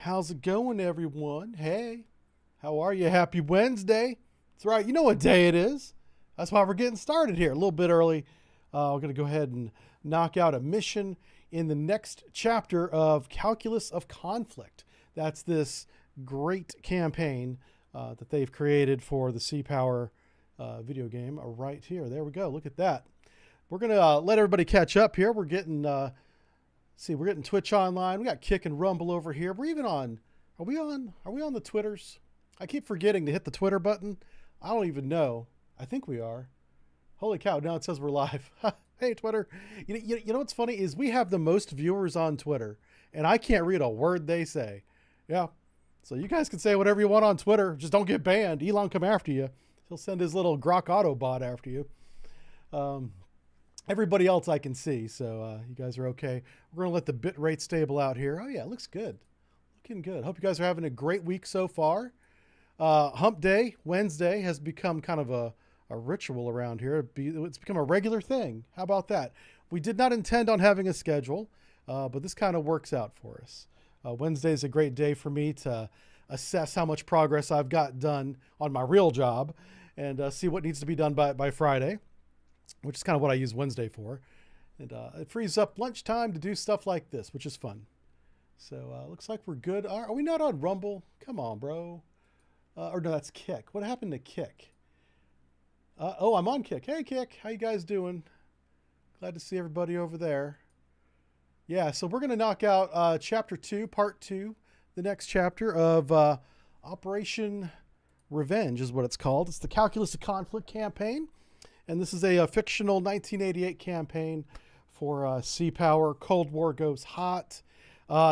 How's it going, everyone? Hey, how are you? Happy Wednesday. That's right. You know what day it is. That's why we're getting started here a little bit early. We're going to go ahead and knock out a mission in the next chapter of Calculus of Conflict. That's this great campaign that they've created for the Sea Power video game right here. There we go. Look at that. We're going to let everybody catch up here. We're getting... we're getting Twitch online. We got Kick and Rumble over here. We're even on. Are we on the Twitters? I keep forgetting to hit the Twitter button. I don't even know. I think we are. Holy cow! Now it says we're live. Hey, Twitter. You know what's funny is we have the most viewers on Twitter, and I can't read a word they say. Yeah. So you guys can say whatever you want on Twitter. Just don't get banned. Elon come after you. He'll send his little Grok Auto bot after you. Everybody else I can see, so you guys are okay. We're going to let the bit rate stable out here. Oh, yeah, it looks good. Looking good. Hope you guys are having a great week so far. Hump Day, Wednesday, has become kind of a ritual around here. It's become a regular thing. How about that? We did not intend on having a schedule, but this kind of works out for us. Wednesday is a great day for me to assess how much progress I've got done on my real job and see what needs to be done by Friday, which is kind of what I use Wednesday for. And it frees up lunchtime to do stuff like this, which is fun. So looks like we're good. Are we not on Rumble? Come on, bro. Or no, that's Kick. What happened to Kick? Oh, I'm on Kick. Hey, Kick. How you guys doing? Glad to see everybody over there. Yeah, so we're going to knock out Chapter 2, Part 2, the next chapter of Operation Revenge is what it's called. It's the Calculus of Conflict campaign. And this is a fictional 1988 campaign for Sea Power. Cold War goes hot.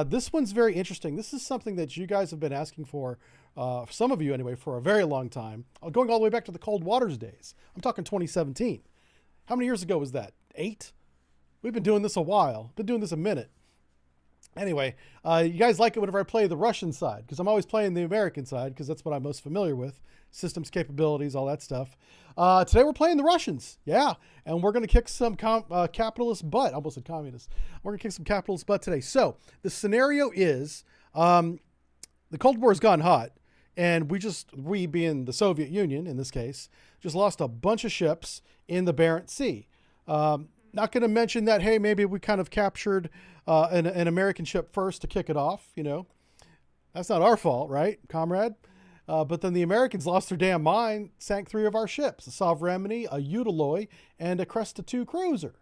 This one's very interesting. This is something that you guys have been asking for, some of you anyway, for a very long time. Going all the way back to the Cold Waters days. I'm talking 2017. How many years ago was that? 8? We've been doing this a while. Been doing this a minute. Anyway, you guys like it whenever I play the Russian side, because I'm always playing the American side, because that's what I'm most familiar with. Systems capabilities, all that stuff. Today we're playing the Russians. Yeah. And we're going to kick some capitalist butt. I almost said communist. We're going to kick some capitalist butt today. So the scenario is the Cold War has gone hot. And we being the Soviet Union in this case, just lost a bunch of ships in the Barents Sea. Not going to mention that, hey, maybe we kind of captured an American ship first to kick it off. You know, that's not our fault, right, comrade? But then the Americans lost their damn mind, sank 3 of our ships, a Sovremenny, a Utiloy, and a Cresta II cruiser.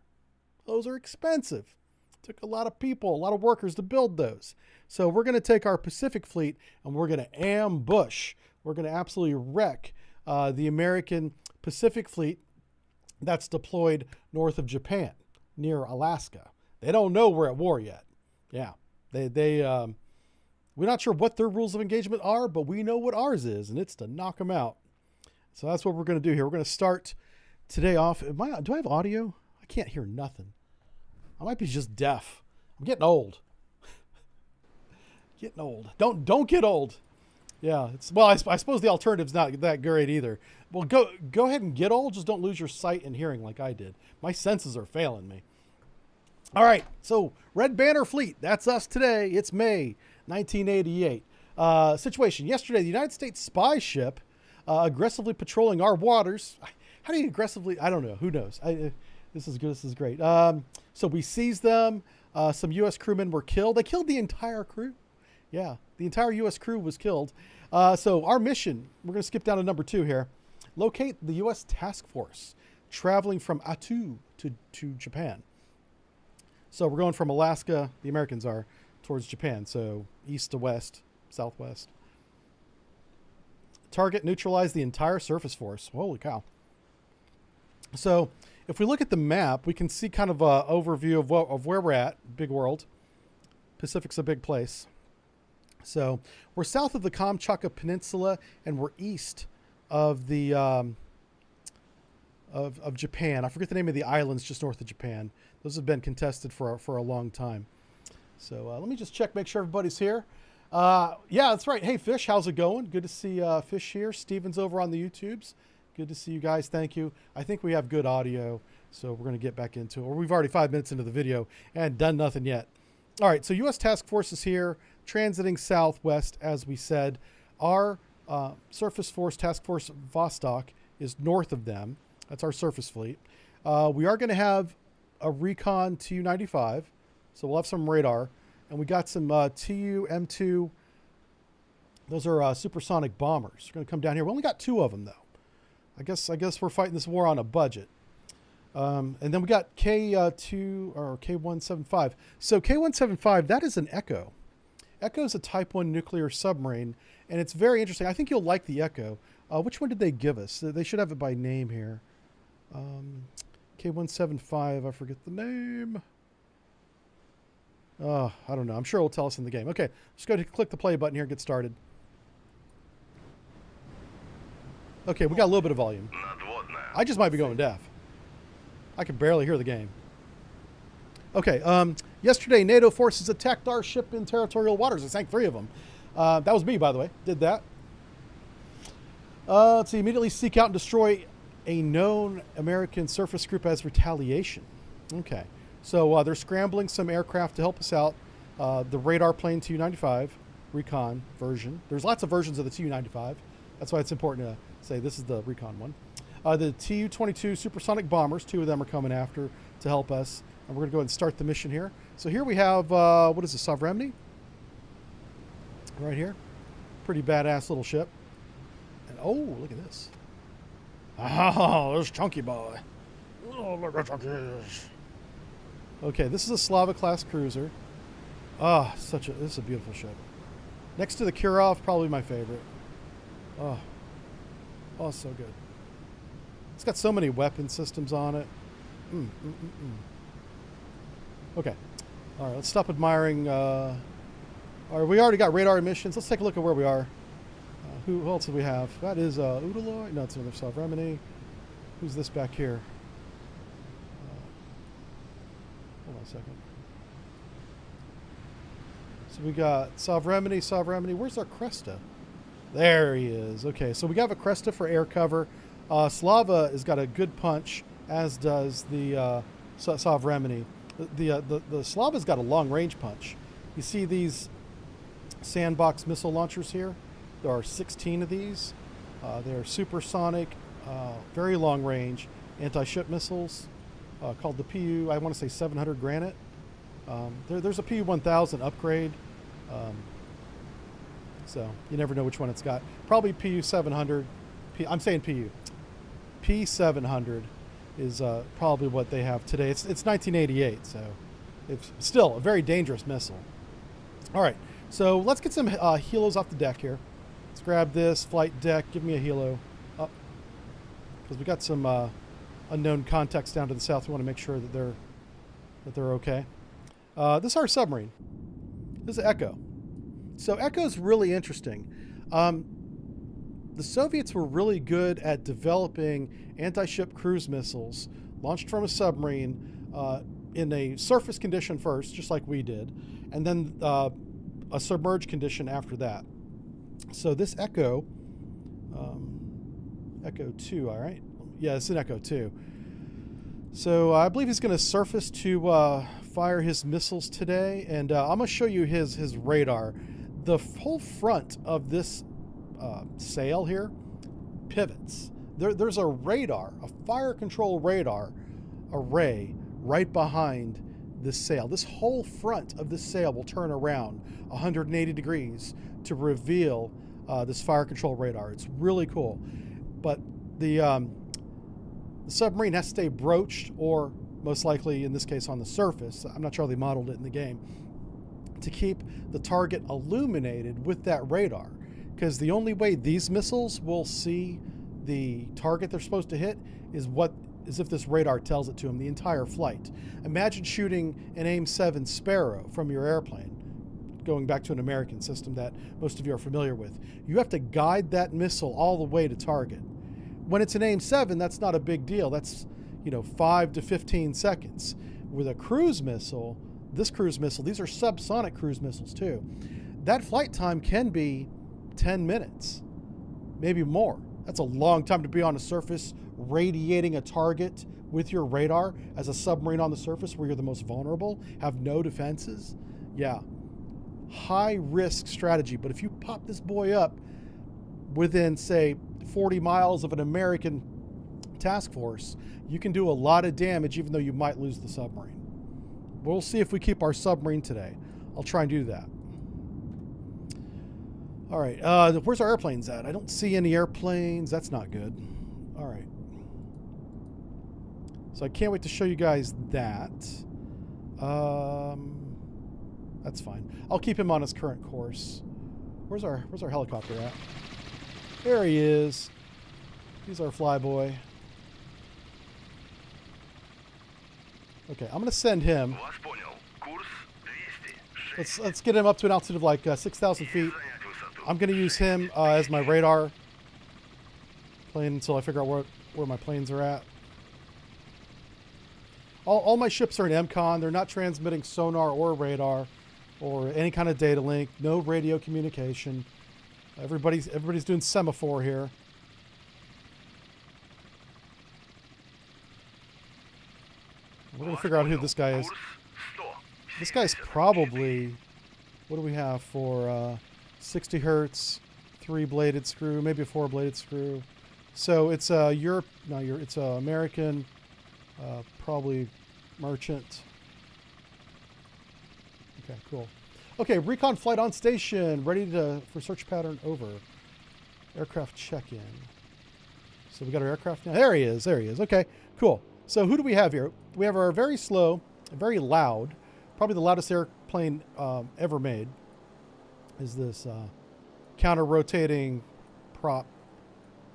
Those are expensive. Took a lot of people, a lot of workers to build those. So we're going to take our Pacific fleet and we're going to ambush. We're going to absolutely wreck the American Pacific fleet that's deployed north of Japan, near Alaska. They don't know we're at war yet. Yeah, we're not sure what their rules of engagement are, but we know what ours is, and it's to knock them out. So that's what we're going to do here. We're going to start today off. Do I have audio? I can't hear nothing. I might be just deaf. I'm getting old. Getting old. Don't get old. Yeah. I suppose the alternative's not that great either. Well, go ahead and get old. Just don't lose your sight and hearing like I did. My senses are failing me. All right. So Red Banner Fleet. That's us today. It's May 1988. Situation. Yesterday, the United States spy ship aggressively patrolling our waters. How do you aggressively? I don't know. Who knows? This is good. This is great. So we seized them. Some U.S. crewmen were killed. They killed the entire crew. Yeah, the entire U.S. crew was killed. So our mission, we're going to skip down to number 2 here. Locate the U.S. task force traveling from Attu to Japan. So we're going from Alaska, the Americans are, towards Japan. So east to west, southwest. Target neutralize the entire surface force. Holy cow. So if we look at the map, we can see kind of an overview of where we're at. Big world. Pacific's a big place. So we're south of the Kamchatka Peninsula, and we're east of the of Japan. I forget the name of the islands just north of Japan. Those have been contested for a long time. So let me just check, make sure everybody's here. Yeah, that's right. Hey, Fish, how's it going? Good to see Fish here. Steven's over on the YouTubes. Good to see you guys. Thank you. I think we have good audio, so we're going to get back into it. Or we've already 5 minutes into the video and done nothing yet. All right, so U.S. task force is here. transiting southwest, as we said. Our Surface Force Task Force Vostok is north of them. That's our surface fleet. We are going to have a recon Tu-95, so we'll have some radar. And we got some Tu-M2. Those are supersonic bombers. They're going to come down here. We only got 2 of them, though. I guess we're fighting this war on a budget. And then we got K2 or K175. So K175, that is an Echo. Echo is a Type 1 nuclear submarine, and it's very interesting. I think you'll like the Echo. Which one did they give us? They should have it by name here. K175, I forget the name. I don't know. I'm sure it'll tell us in the game. Okay, just go to click the play button here and get started. Okay, we got a little bit of volume. I just might be going deaf. I can barely hear the game. Okay, yesterday NATO forces attacked our ship in territorial waters. They sank 3 of them. That was me, by the way. Did that. Let's see. Immediately seek out and destroy a known American surface group as retaliation. Okay. So they're scrambling some aircraft to help us out. The radar plane Tu-95 recon version. There's lots of versions of the Tu-95. That's why it's important to say this is the recon one. The Tu-22 supersonic bombers, 2 of them are coming after to help us. And we're going to go ahead and start the mission here. So here we have, what is this, Sovremenny? Right here. Pretty badass little ship. And oh, look at this. Oh, there's Chunky Boy. Oh, look at Chunky. Okay, this is a Slava class cruiser. Ah, this is a beautiful ship. Next to the Kirov, probably my favorite. Oh, so good. It's got so many weapon systems on it. Okay, all right. Let's stop admiring. All right, we already got radar emissions. Let's take a look at where we are. Who else do we have? That is Udaloy. No, it's another Sovremenny. Who's this back here? Hold on a second. So we got Sovremenny. Where's our Cresta? There he is. Okay, so we got a Cresta for air cover. Slava has got a good punch, as does the Sovremenny. The Slava's got a long range punch. You see these sandbox missile launchers here? There are 16 of these. They are supersonic, very long range anti-ship missiles called the PU, I want to say 700 Granite. There's a PU 1000 upgrade. So you never know which one it's got. Probably PU 700. I'm saying PU. P700 is probably what they have today. It's 1988, so it's still a very dangerous missile. All right, so let's get some helos off the deck here. Let's grab this flight deck. Give me a helo up, because we got some unknown contacts down to the south. We want to make sure that they're okay. This is our submarine. This is Echo. So Echo's really interesting. The Soviets were really good at developing anti-ship cruise missiles launched from a submarine in a surface condition first, just like we did, and then a submerged condition after that. So this Echo, Echo 2, all right? Yeah, it's an Echo 2. So I believe he's going to surface to fire his missiles today, and I'm going to show you his radar. The whole front of this sail here pivots. There's a radar, a fire control radar array right behind this sail. This whole front of this sail will turn around 180 degrees to reveal this fire control radar. It's really cool. But the submarine has to stay broached, or most likely in this case on the surface. I'm not sure how they modeled it in the game, to keep the target illuminated with that radar. Because the only way these missiles will see the target they're supposed to hit is if this radar tells it to them the entire flight. Imagine shooting an AIM-7 Sparrow from your airplane, going back to an American system that most of you are familiar with. You have to guide that missile all the way to target. When it's an AIM-7, that's not a big deal. That's 5 to 15 seconds. With a cruise missile, these are subsonic cruise missiles too. That flight time can be 10 minutes, maybe more. That's a long time to be on a surface radiating a target with your radar as a submarine on the surface where you're the most vulnerable, have no defenses. Yeah, high risk strategy. But if you pop this boy up within, say, 40 miles of an American task force, you can do a lot of damage even though you might lose the submarine. We'll see if we keep our submarine today. I'll try and do that. All right, where's our airplanes at? I don't see any airplanes. That's not good. All right. So I can't wait to show you guys that. That's fine. I'll keep him on his current course. Where's our helicopter at? There he is. He's our flyboy. Okay, I'm gonna send him. Let's get him up to an altitude of like 6,000 feet. I'm gonna use him as my radar plane until I figure out where my planes are at. All my ships are in MCON. They're not transmitting sonar or radar or any kind of data link. No radio communication. Everybody's doing semaphore here. We're going to figure out who this guy is. This guy's probably, what do we have for 60 hertz, 3-bladed screw, maybe a 4-bladed screw. So it's it's American, probably merchant. Okay, cool. Okay, recon flight on station, ready for search pattern over. Aircraft check-in. So we got our aircraft now. There he is. Okay, cool. So who do we have here? We have our very slow, very loud, probably the loudest airplane ever made, is this counter-rotating prop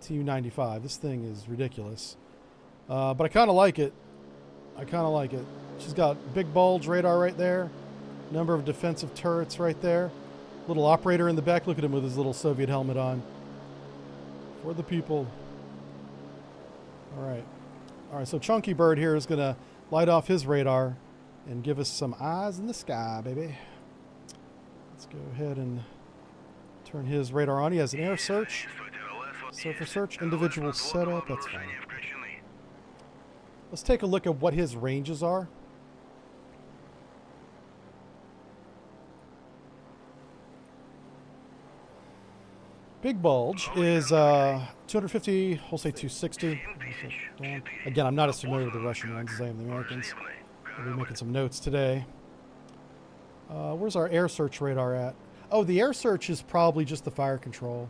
Tu-95. This thing is ridiculous. But I kind of like it. She's got big bulge radar right there. Number of defensive turrets right there. Little operator in the back. Look at him with his little Soviet helmet on. For the people. All right, so Chunky Bird here is going to light off his radar and give us some eyes in the sky, baby. Let's go ahead and turn his radar on. He has an air search, surface search, individual setup. That's fine. Let's take a look at what his ranges are. Big bulge is 250, we'll say 260. Again, I'm not as familiar with the Russian ones as I am the Americans. I'll be making some notes today. Where's our air search radar at? Oh, the air search is probably just the fire control.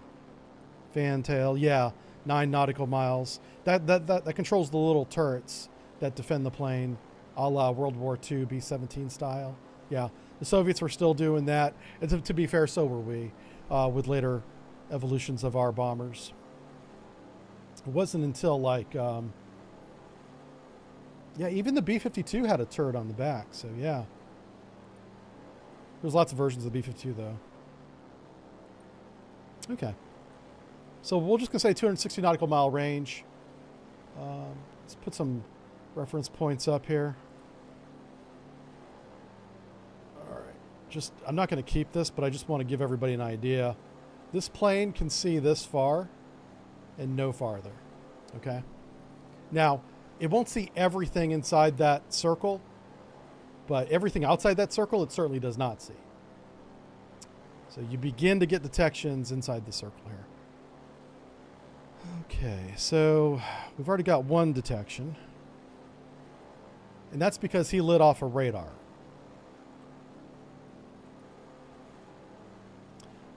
Fantail, yeah, 9 nautical miles. That controls the little turrets that defend the plane, a la World War II B-17 style. Yeah, the Soviets were still doing that. And to be fair, so were we, with later evolutions of our bombers. It wasn't until like, yeah, even the B-52 had a turret on the back. So yeah, there's lots of versions of the B-52 though. Okay, so we're just gonna say 260 nautical mile range. Let's put some reference points up here. All right, I'm not going to keep this, but I just want to give everybody an idea. This plane can see this far and no farther. Okay, now it won't see everything inside that circle, but everything outside that circle it certainly does not see. So you begin to get detections inside the circle here. Okay, so we've already got one detection. And that's because he lit off a radar.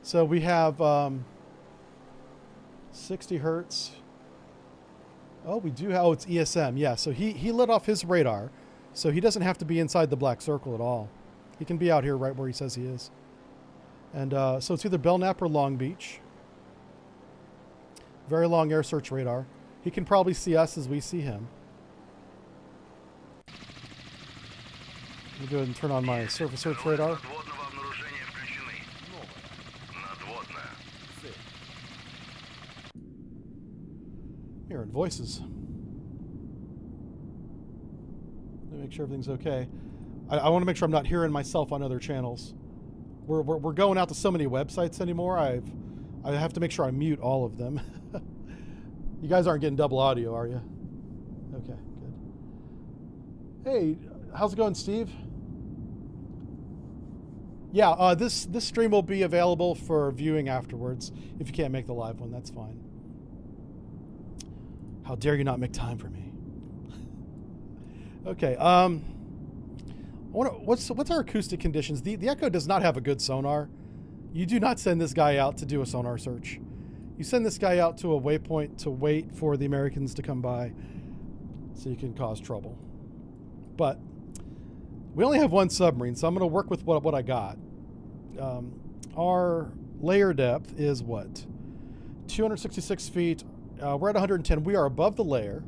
So we have 60 hertz. Oh, we do have, it's ESM. Yeah, so he lit off his radar. So he doesn't have to be inside the black circle at all. He can be out here right where he says he is. And so it's either Belknap or Long Beach. Very long air search radar. He can probably see us as we see him. Let me go ahead and turn on my surface search radar. Hearing voices. Let me make sure everything's okay. I want to make sure I'm not hearing myself on other channels. We're going out to so many websites anymore. I have to make sure I mute all of them. You guys aren't getting double audio, are you? Okay, good. Hey, how's it going, Steve? Yeah, this stream will be available for viewing afterwards. If you can't make the live one, that's fine. How dare you not make time for me? Okay. What's our acoustic conditions? The Echo does not have a good sonar. You do not send this guy out to do a sonar search. You send this guy out to a waypoint to wait for the Americans to come by, so you can cause trouble. But we only have one submarine, so I'm going to work with what I got. Our layer depth is what? 266 feet. We're at 110. We are above the layer.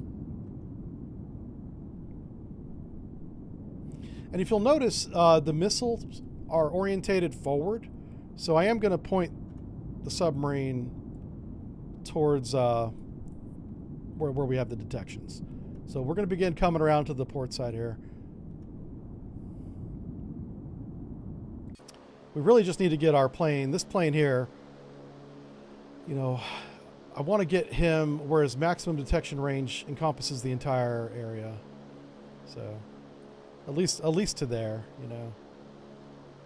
And if you'll notice, the missiles are orientated forward. So I am going to point the submarine towards where we have the detections. So we're going to begin coming around to the port side here. We really just need to get our plane, this plane here, you know, I want to get him where his maximum detection range encompasses the entire area. So at least to there, you know.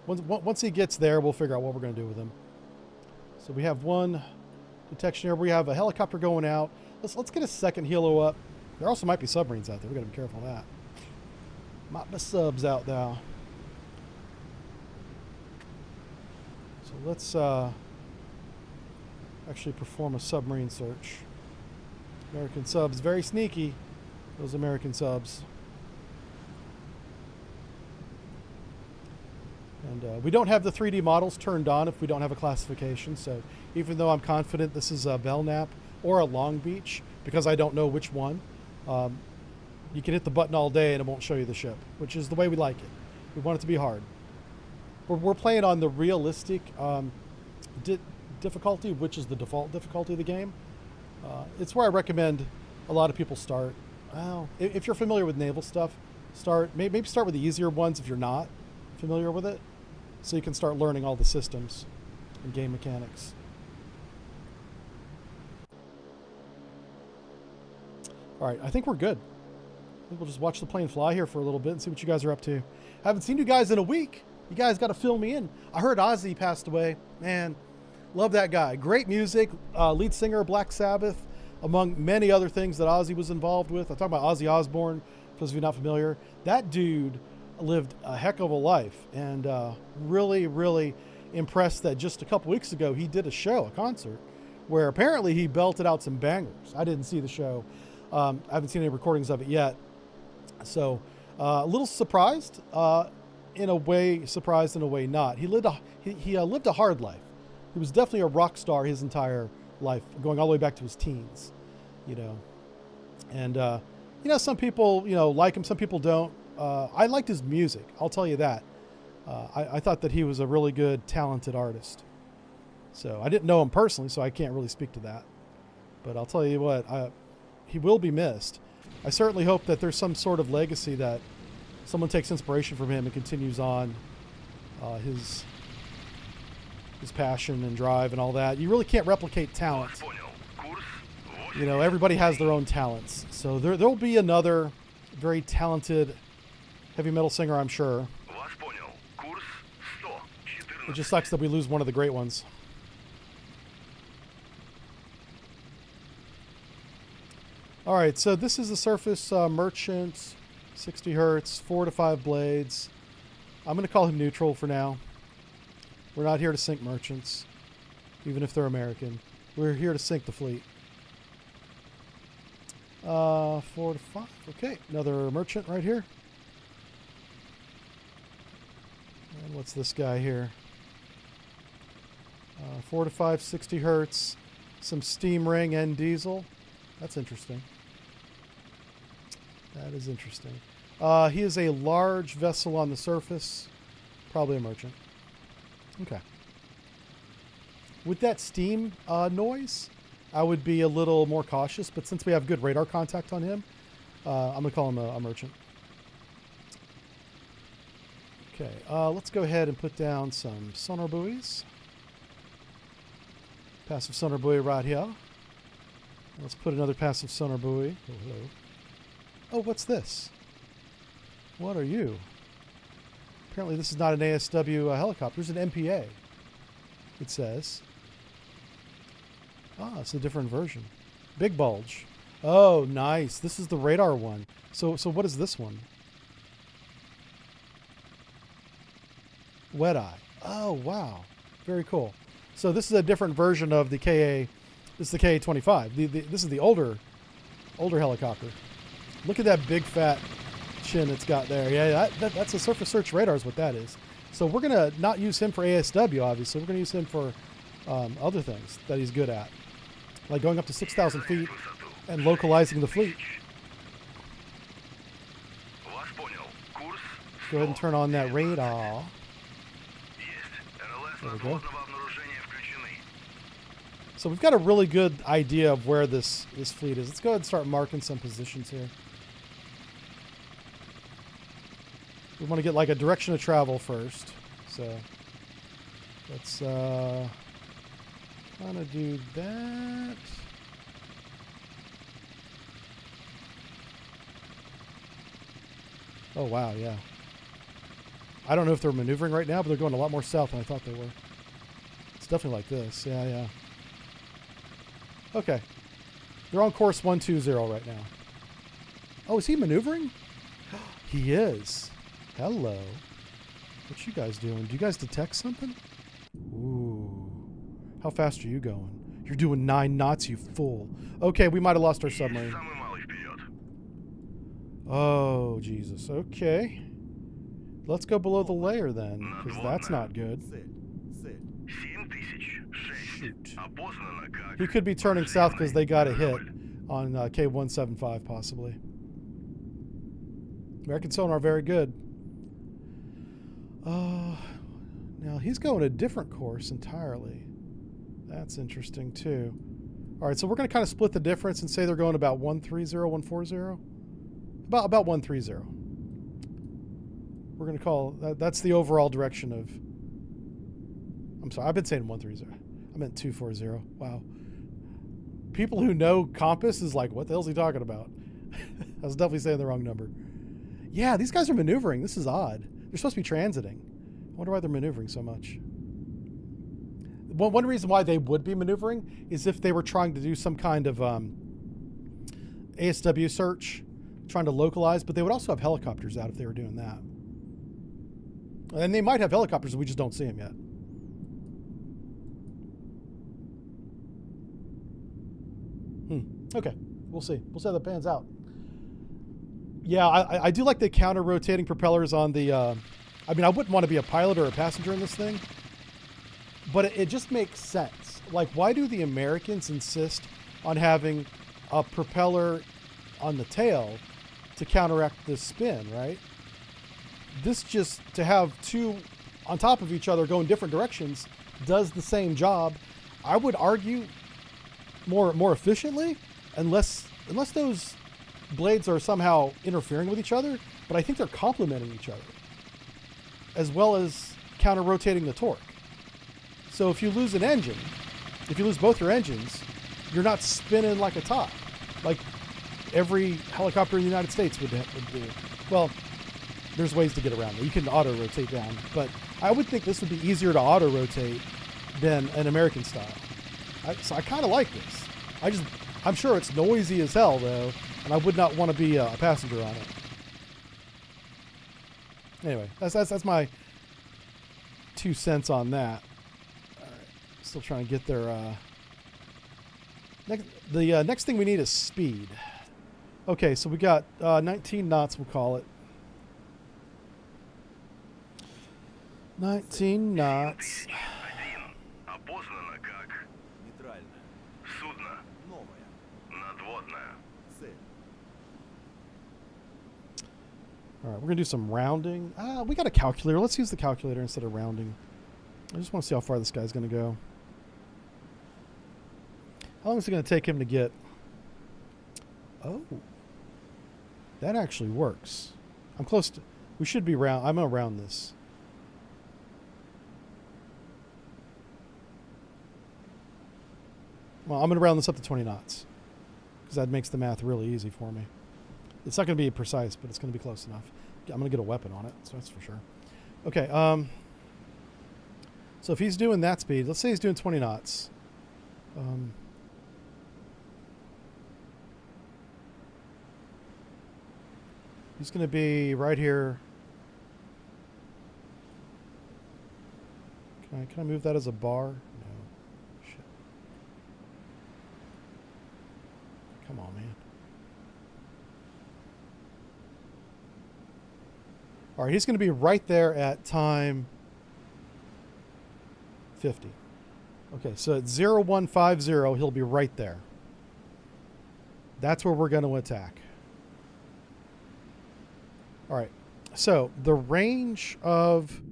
Once he gets there, we'll figure out what we're going to do with him. So we have one detection here. We have a helicopter going out. Let's get a second helo up. There also might be submarines out there. We got to be careful of that. Might be subs out there. So let's actually perform a submarine search. American subs, very sneaky. Those American subs. And we don't have the 3D models turned on if we don't have a classification. So even though I'm confident this is a Belknap or a Long Beach, because I don't know which one, you can hit the button all day and it won't show you the ship, which is the way we like it. We want it to be hard. We're playing on the realistic difficulty, which is the default difficulty of the game. It's where I recommend a lot of people start. Well, if you're familiar with naval stuff, maybe start with the easier ones if you're not familiar with it, so you can start learning all the systems and game mechanics. All right, I think we're good. I think we'll just watch the plane fly here for a little bit and see what you guys are up to. Haven't seen you guys in a week. You guys got to fill me in. I heard Ozzy passed away. Man, love that guy. Great music, lead singer of Black Sabbath, among many other things that Ozzy was involved with. I'm talking about Ozzy Osbourne, for those of you not familiar. That dude lived a heck of a life, and really, really impressed that just a couple weeks ago he did a concert, where apparently he belted out some bangers. I didn't see the show. I haven't seen any recordings of it yet. So a little surprised, in a way surprised, in a way not. He lived a hard life. He was definitely a rock star his entire life, going all the way back to his teens, you know. And, you know, some people, you know, like him, some people don't. I liked his music, I'll tell you that. I thought that he was a really good, talented artist. So I didn't know him personally, so I can't really speak to that. But I'll tell you what, he will be missed. I certainly hope that there's some sort of legacy, that someone takes inspiration from him and continues on his passion and drive and all that. You really can't replicate talent. You know, everybody has their own talents. So there'll be another very talented heavy metal singer, I'm sure. It just sucks that we lose one of the great ones. All right, so this is the Surface Merchant, 60 hertz, 4 to 5 blades. I'm going to call him neutral for now. We're not here to sink merchants, even if they're American. We're here to sink the fleet. 4 to 5. Okay, another merchant right here. And what's this guy here? 4 to 5, 60 hertz. Some steam ring and diesel. That's interesting. That is interesting. He is a large vessel on the surface. Probably a merchant. Okay. With that steam noise, I would be a little more cautious, but since we have good radar contact on him, I'm going to call him a merchant. Okay, let's go ahead and put down some sonar buoys. Passive sonar buoy right here. Let's put another passive sonar buoy. Oh, hello. Oh, what's this? What are you? Apparently this is not an ASW helicopter. It's an MPA, it says. Ah, it's a different version. Big bulge. Oh, nice. This is the radar one. So what is this one? Wet eye. Oh, wow. Very cool. So this is a different version of the KA. This is the KA-25. This is the older helicopter. Look at that big fat chin it's got there. Yeah, that's a surface search radar is what that is. So we're going to not use him for ASW, obviously. We're going to use him for other things that he's good at. Like going up to 6,000 feet and localizing the fleet. Go ahead and turn on that radar. There we go. So we've got a really good idea of where this fleet is. Let's go ahead and start marking some positions here. We want to get like a direction of travel first. So let's kind of do that. Oh, wow, yeah. I don't know if they're maneuvering right now, but they're going a lot more south than I thought they were. It's definitely like this. Yeah, yeah. Okay. They're on course 120 right now. Oh, is he maneuvering? He is. Hello. What you guys doing? Do you guys detect something? Ooh. How fast are you going? You're doing 9 knots, you fool. Okay, we might have lost our submarine. Oh, Jesus. Okay. Let's go below the layer then, because that's not good. Shoot. He could be turning south because they got a hit on K-175, possibly. American sonar, very good. Now, he's going a different course entirely. That's interesting, too. All right, so we're going to kind of split the difference and say they're going about 130, 140. About 130. We're going to call that's the overall direction of. I'm sorry, I've been saying 130. I meant 240. Wow. People who know compass is like, what the hell is he talking about? I was definitely saying the wrong number. Yeah, these guys are maneuvering. This is odd. They're supposed to be transiting. I wonder why they're maneuvering so much. Well, one reason why they would be maneuvering is if they were trying to do some kind of ASW search, trying to localize, but they would also have helicopters out if they were doing that. And they might have helicopters, we just don't see them yet. Okay, we'll see. We'll see how that pans out. Yeah, I do like the counter-rotating propellers on the... I mean, I wouldn't want to be a pilot or a passenger in this thing, but it just makes sense. Like, why do the Americans insist on having a propeller on the tail to counteract the spin, right? This just, to have two on top of each other going different directions, does the same job. I would argue more efficiently, unless those blades are somehow interfering with each other, but I think they're complementing each other, as well as counter-rotating the torque. So if you lose an engine, if you lose both your engines, you're not spinning like a top, like every helicopter in the United States would do. Well, there's ways to get around it. You can auto-rotate down, but I would think this would be easier to auto-rotate than an American style. So I kind of like this. I'm sure it's noisy as hell, though, and I would not want to be a passenger on it. Anyway, that's my 2 cents on that. All right, still trying to get their... The next thing we need is speed. Okay, so we got 19 knots, we'll call it. 19 knots. All right, we're going to do some rounding. We got a calculator. Let's use the calculator instead of rounding. I just want to see how far this guy's going to go. How long is it going to take him to get... Oh. That actually works. I'm close to... We should be round... I'm going to round this. Well, I'm going to round this up to 20 knots. Because that makes the math really easy for me. It's not going to be precise, but it's going to be close enough. I'm going to get a weapon on it, so that's for sure. Okay, so if he's doing that speed, let's say he's doing 20 knots. He's going to be right here. Can I move that as a bar? No. Shit. Come on, man. All right, he's going to be right there at time 50. Okay, so at 0150, he'll be right there. That's where we're going to attack. All right, so the range of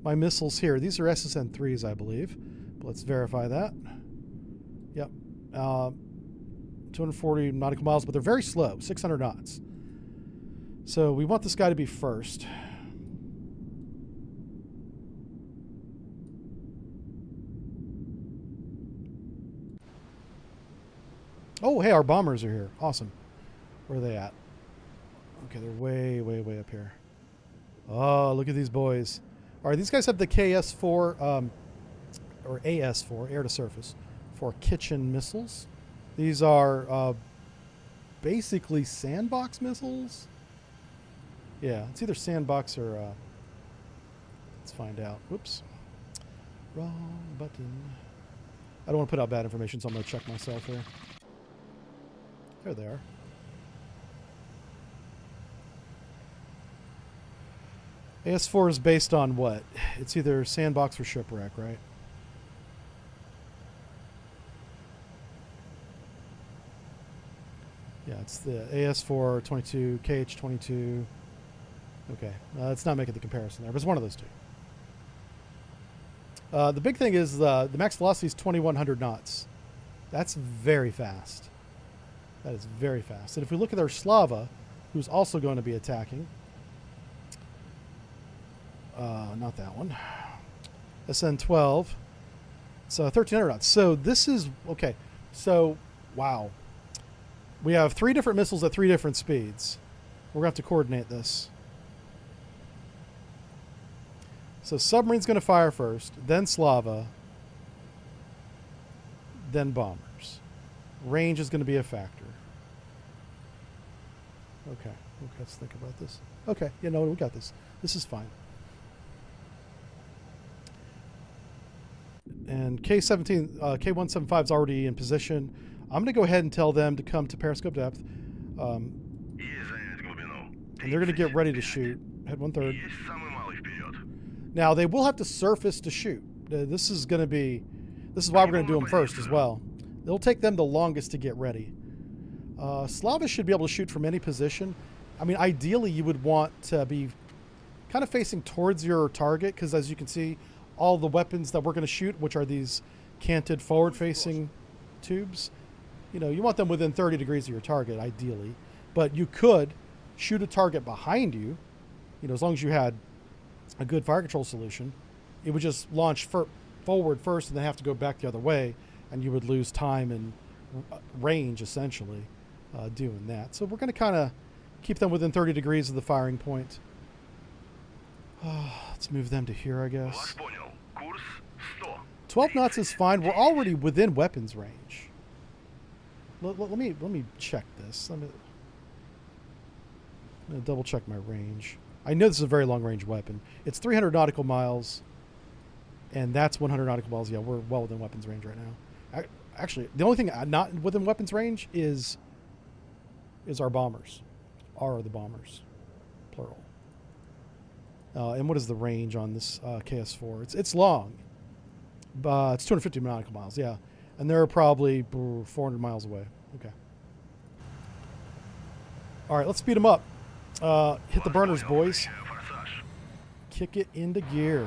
my missiles here, these are SSN-3s, I believe. But let's verify that. Yep. 240 nautical miles, but they're very slow, 600 knots. So we want this guy to be first. Oh, hey, our bombers are here. Awesome. Where are they at? Okay, they're way, way, way up here. Oh, look at these boys. All right, these guys have the KS-4, or AS-4, air to surface, for kitchen missiles. These are basically sandbox missiles. Yeah, it's either sandbox or... let's find out. Oops. Wrong button. I don't want to put out bad information, so I'm going to check myself here. There they are. AS-4 is based on what? It's either sandbox or shipwreck, right? Yeah, it's the AS-4, 22, KH-22. Okay, it's not making the comparison there, but it's one of those two. The big thing is the max velocity is 2,100 knots. That's very fast. That is very fast. And if we look at our Slava, who's also going to be attacking, not that one, SN-12, it's 1,300 knots. So this is, okay, so, wow. We have 3 different missiles at 3 different speeds. We're going to have to coordinate this. So submarine's going to fire first, then Slava, then bombers. Range is going to be a factor. Okay, let's think about this. Okay, you know what, we got this. This is fine. And K175 is already in position. I'm going to go ahead and tell them to come to periscope depth. And they're going to get ready to shoot. Head 1/3. Now, they will have to surface to shoot. This is why we're going to do them first as well. It'll take them the longest to get ready. Slava should be able to shoot from any position. I mean, ideally, you would want to be kind of facing towards your target, because as you can see, all the weapons that we're going to shoot, which are these canted forward-facing tubes, you know, you want them within 30 degrees of your target, ideally. But you could shoot a target behind you, you know, as long as you had a good fire control solution. It would just launch forward first and then have to go back the other way, and you would lose time and range, essentially, doing that. So we're going to kind of keep them within 30 degrees of the firing point. Let's move them to here, I guess. 12 knots is fine. We're already within weapons range. Let me check this. I'm gonna double check my range. I know this is a very long range weapon. It's 300 nautical miles, and that's 100 nautical miles. Yeah, we're well within weapons range right now. Actually, the only thing not within weapons range is our bombers. Are the bombers, plural. And what is the range on this KS-4? It's long. It's 250 nautical miles, yeah. And they're probably 400 miles away. Okay. All right, let's speed them up. Hit the burners, boys. Kick it into gear.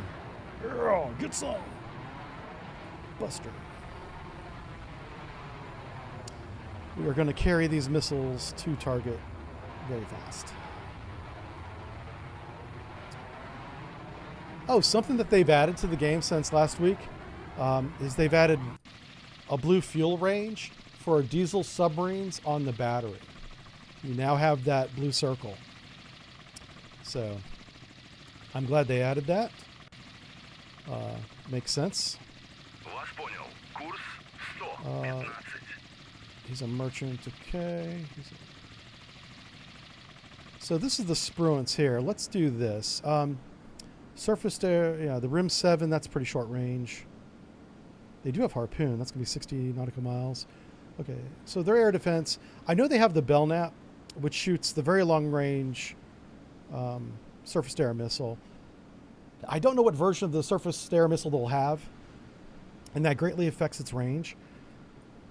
Oh, get some. Buster. We are going to carry these missiles to target very fast. Oh, something that they've added to the game since last week is they've added a blue fuel range for diesel submarines on the battery. You now have that blue circle. So I'm glad they added that. Makes sense. He's a merchant. Okay. So this is the spruance here. Let's do this. Surface air, yeah, the Rim 7, that's pretty short range. They do have Harpoon. That's going to be 60 nautical miles. Okay, so their air defense. I know they have the Belknap, which shoots the very long range surface-to-air missile. I don't know what version of the surface-to-air missile they'll have, and that greatly affects its range.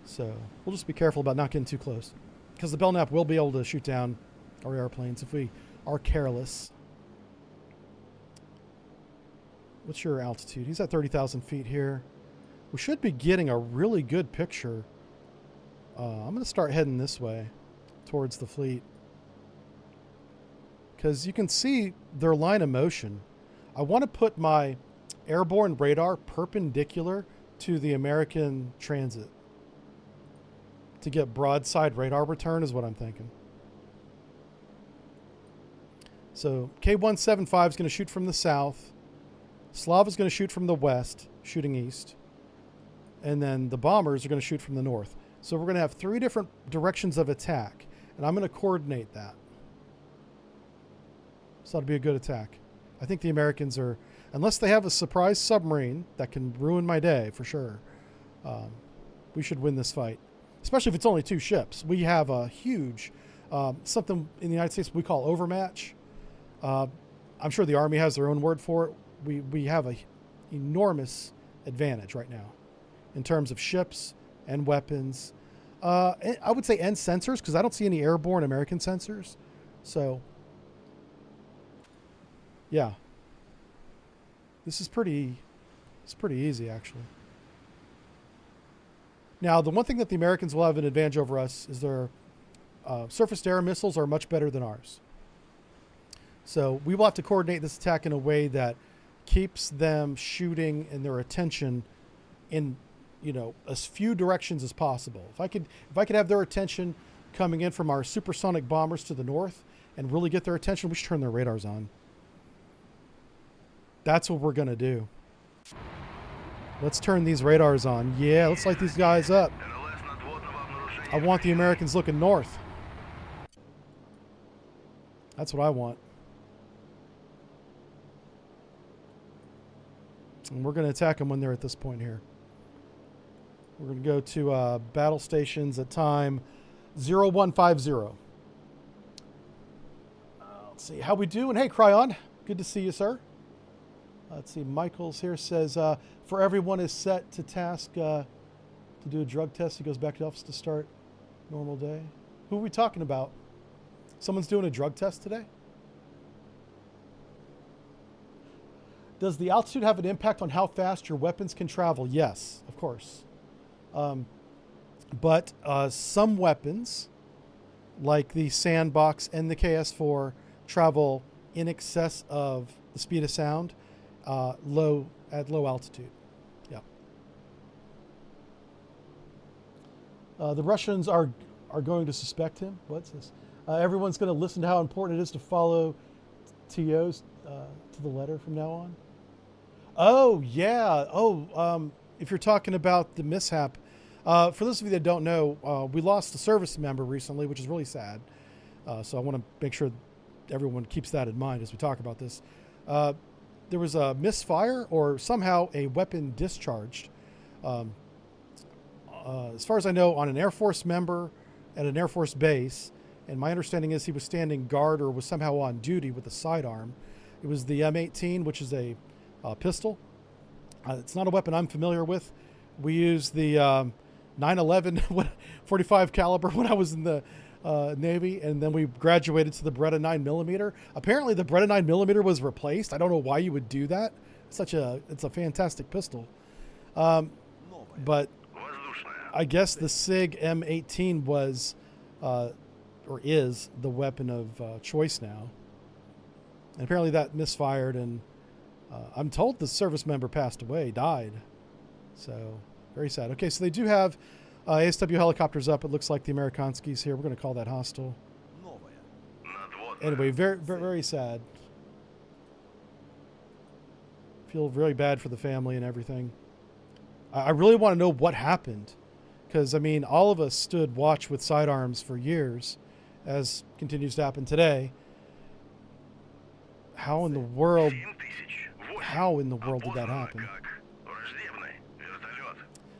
So we'll just be careful about not getting too close, because the Belknap will be able to shoot down our airplanes if we are careless. What's your altitude? He's at 30,000 feet here. We should be getting a really good picture. I'm going to start heading this way towards the fleet, because you can see their line of motion. I want to put my airborne radar perpendicular to the American transit to get broadside radar return is what I'm thinking. So K-175 is going to shoot from the south. Slava is going to shoot from the west, shooting east. And then the bombers are going to shoot from the north. So we're going to have 3 different directions of attack. And I'm going to coordinate that. So that'll be a good attack. I think the Americans are, unless they have a surprise submarine that can ruin my day for sure, we should win this fight. Especially if it's only 2 ships. We have a huge, something in the United States we call overmatch. I'm sure the Army has their own word for it. We have an enormous advantage right now in terms of ships and weapons. I would say and sensors, because I don't see any airborne American sensors. So, yeah. This is pretty easy, actually. Now, the one thing that the Americans will have an advantage over us is their surface-to-air missiles are much better than ours. So we will have to coordinate this attack in a way that keeps them shooting and their attention in, as few directions as possible. If I could have their attention coming in from our supersonic bombers to the north and really get their attention, we should turn their radars on. That's what we're going to do. Let's turn these radars on. Yeah, let's light these guys up. I want the Americans looking north. That's what I want. And we're going to attack them when they're at this point here. We're going to go to battle stations at time 0150. Let's see how we do. And hey, Cryon, good to see you, sir. Let's see. Michael's here says, for everyone is set to task to do a drug test. He goes back to the office to start normal day. Who are we talking about? Someone's doing a drug test today? Does the altitude have an impact on how fast your weapons can travel? Yes, of course. But some weapons, like the Sandbox and the KS-4, travel in excess of the speed of sound at low altitude. Yeah. The Russians are going to suspect him. What's this? Everyone's going to listen to how important it is to follow TOs to the letter from now on. Oh, yeah. Oh, if you're talking about the mishap, for those of you that don't know, we lost a service member recently, which is really sad. So I want to make sure everyone keeps that in mind as we talk about this. There was a misfire or somehow a weapon discharged. As far as I know, on an Air Force member at an Air Force base. And my understanding is he was standing guard or was somehow on duty with a sidearm. It was the M18, which is a pistol. It's not a weapon I'm familiar with. We used the 911 45 caliber when I was in the Navy, and then we graduated to the Beretta 9mm. Apparently the Beretta 9mm was replaced. I don't know why you would do that. It's a fantastic pistol. But I guess the SIG M18 was or is the weapon of choice now. And apparently that misfired, and I'm told the service member passed away, died. So very sad. Okay, so they do have ASW helicopters up. It looks like the Amerikanskis here. We're going to call that hostile. Anyway, very, very, very sad. Feel really bad for the family and everything. I really want to know what happened. Because, I mean, all of us stood watch with sidearms for years, as continues to happen today. How in the world did that happen?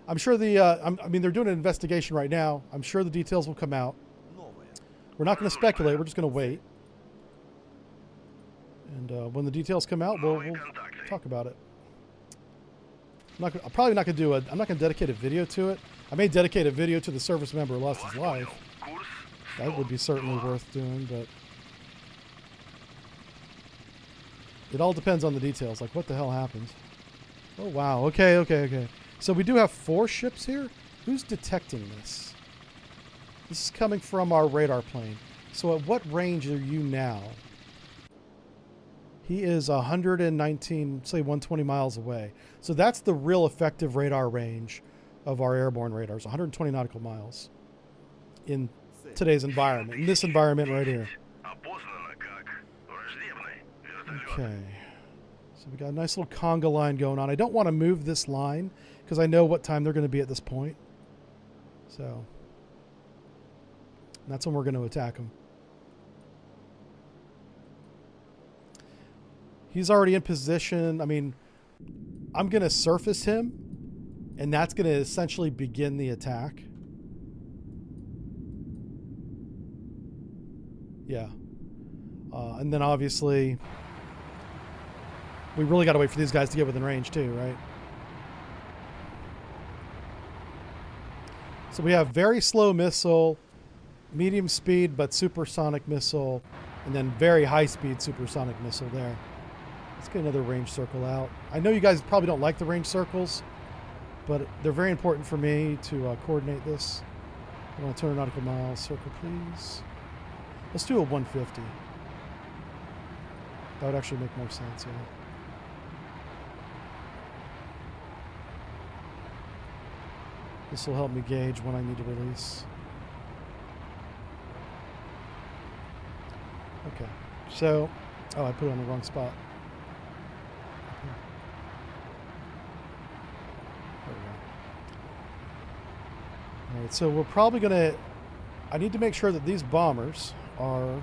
I'm sure I mean, they're doing an investigation right now. I'm sure the details will come out. We're not going to speculate. We're just going to wait. And when the details come out, we'll talk about it. I'm probably not going to do I'm not going to dedicate a video to it. I may dedicate a video to the service member who lost his life. That would be certainly worth doing, but it all depends on the details. Like, what the hell happened? Oh, wow. Okay. So we do have 4 ships here. Who's detecting this? This is coming from our radar plane. So at what range are you now? He is 119, say 120 miles away. So that's the real effective radar range of our airborne radars, 120 nautical miles in today's environment, in this environment right here. Okay. So we got a nice little conga line going on. I don't want to move this line because I know what time they're going to be at this point. So that's when we're going to attack them. He's already in position. I mean, I'm going to surface him, and that's going to essentially begin the attack. Yeah. And then obviously, we really got to wait for these guys to get within range too, right? So we have very slow missile, medium speed but supersonic missile, and then very high speed supersonic missile there. Let's get another range circle out. I know you guys probably don't like the range circles, but they're very important for me to coordinate this. I want to turn a nautical mile circle, please. Let's do a 150. That would actually make more sense, yeah. This will help me gauge when I need to release. Okay, so, oh, I put it on the wrong spot. There we go. All right, so we're probably gonna, I need to make sure that these bombers are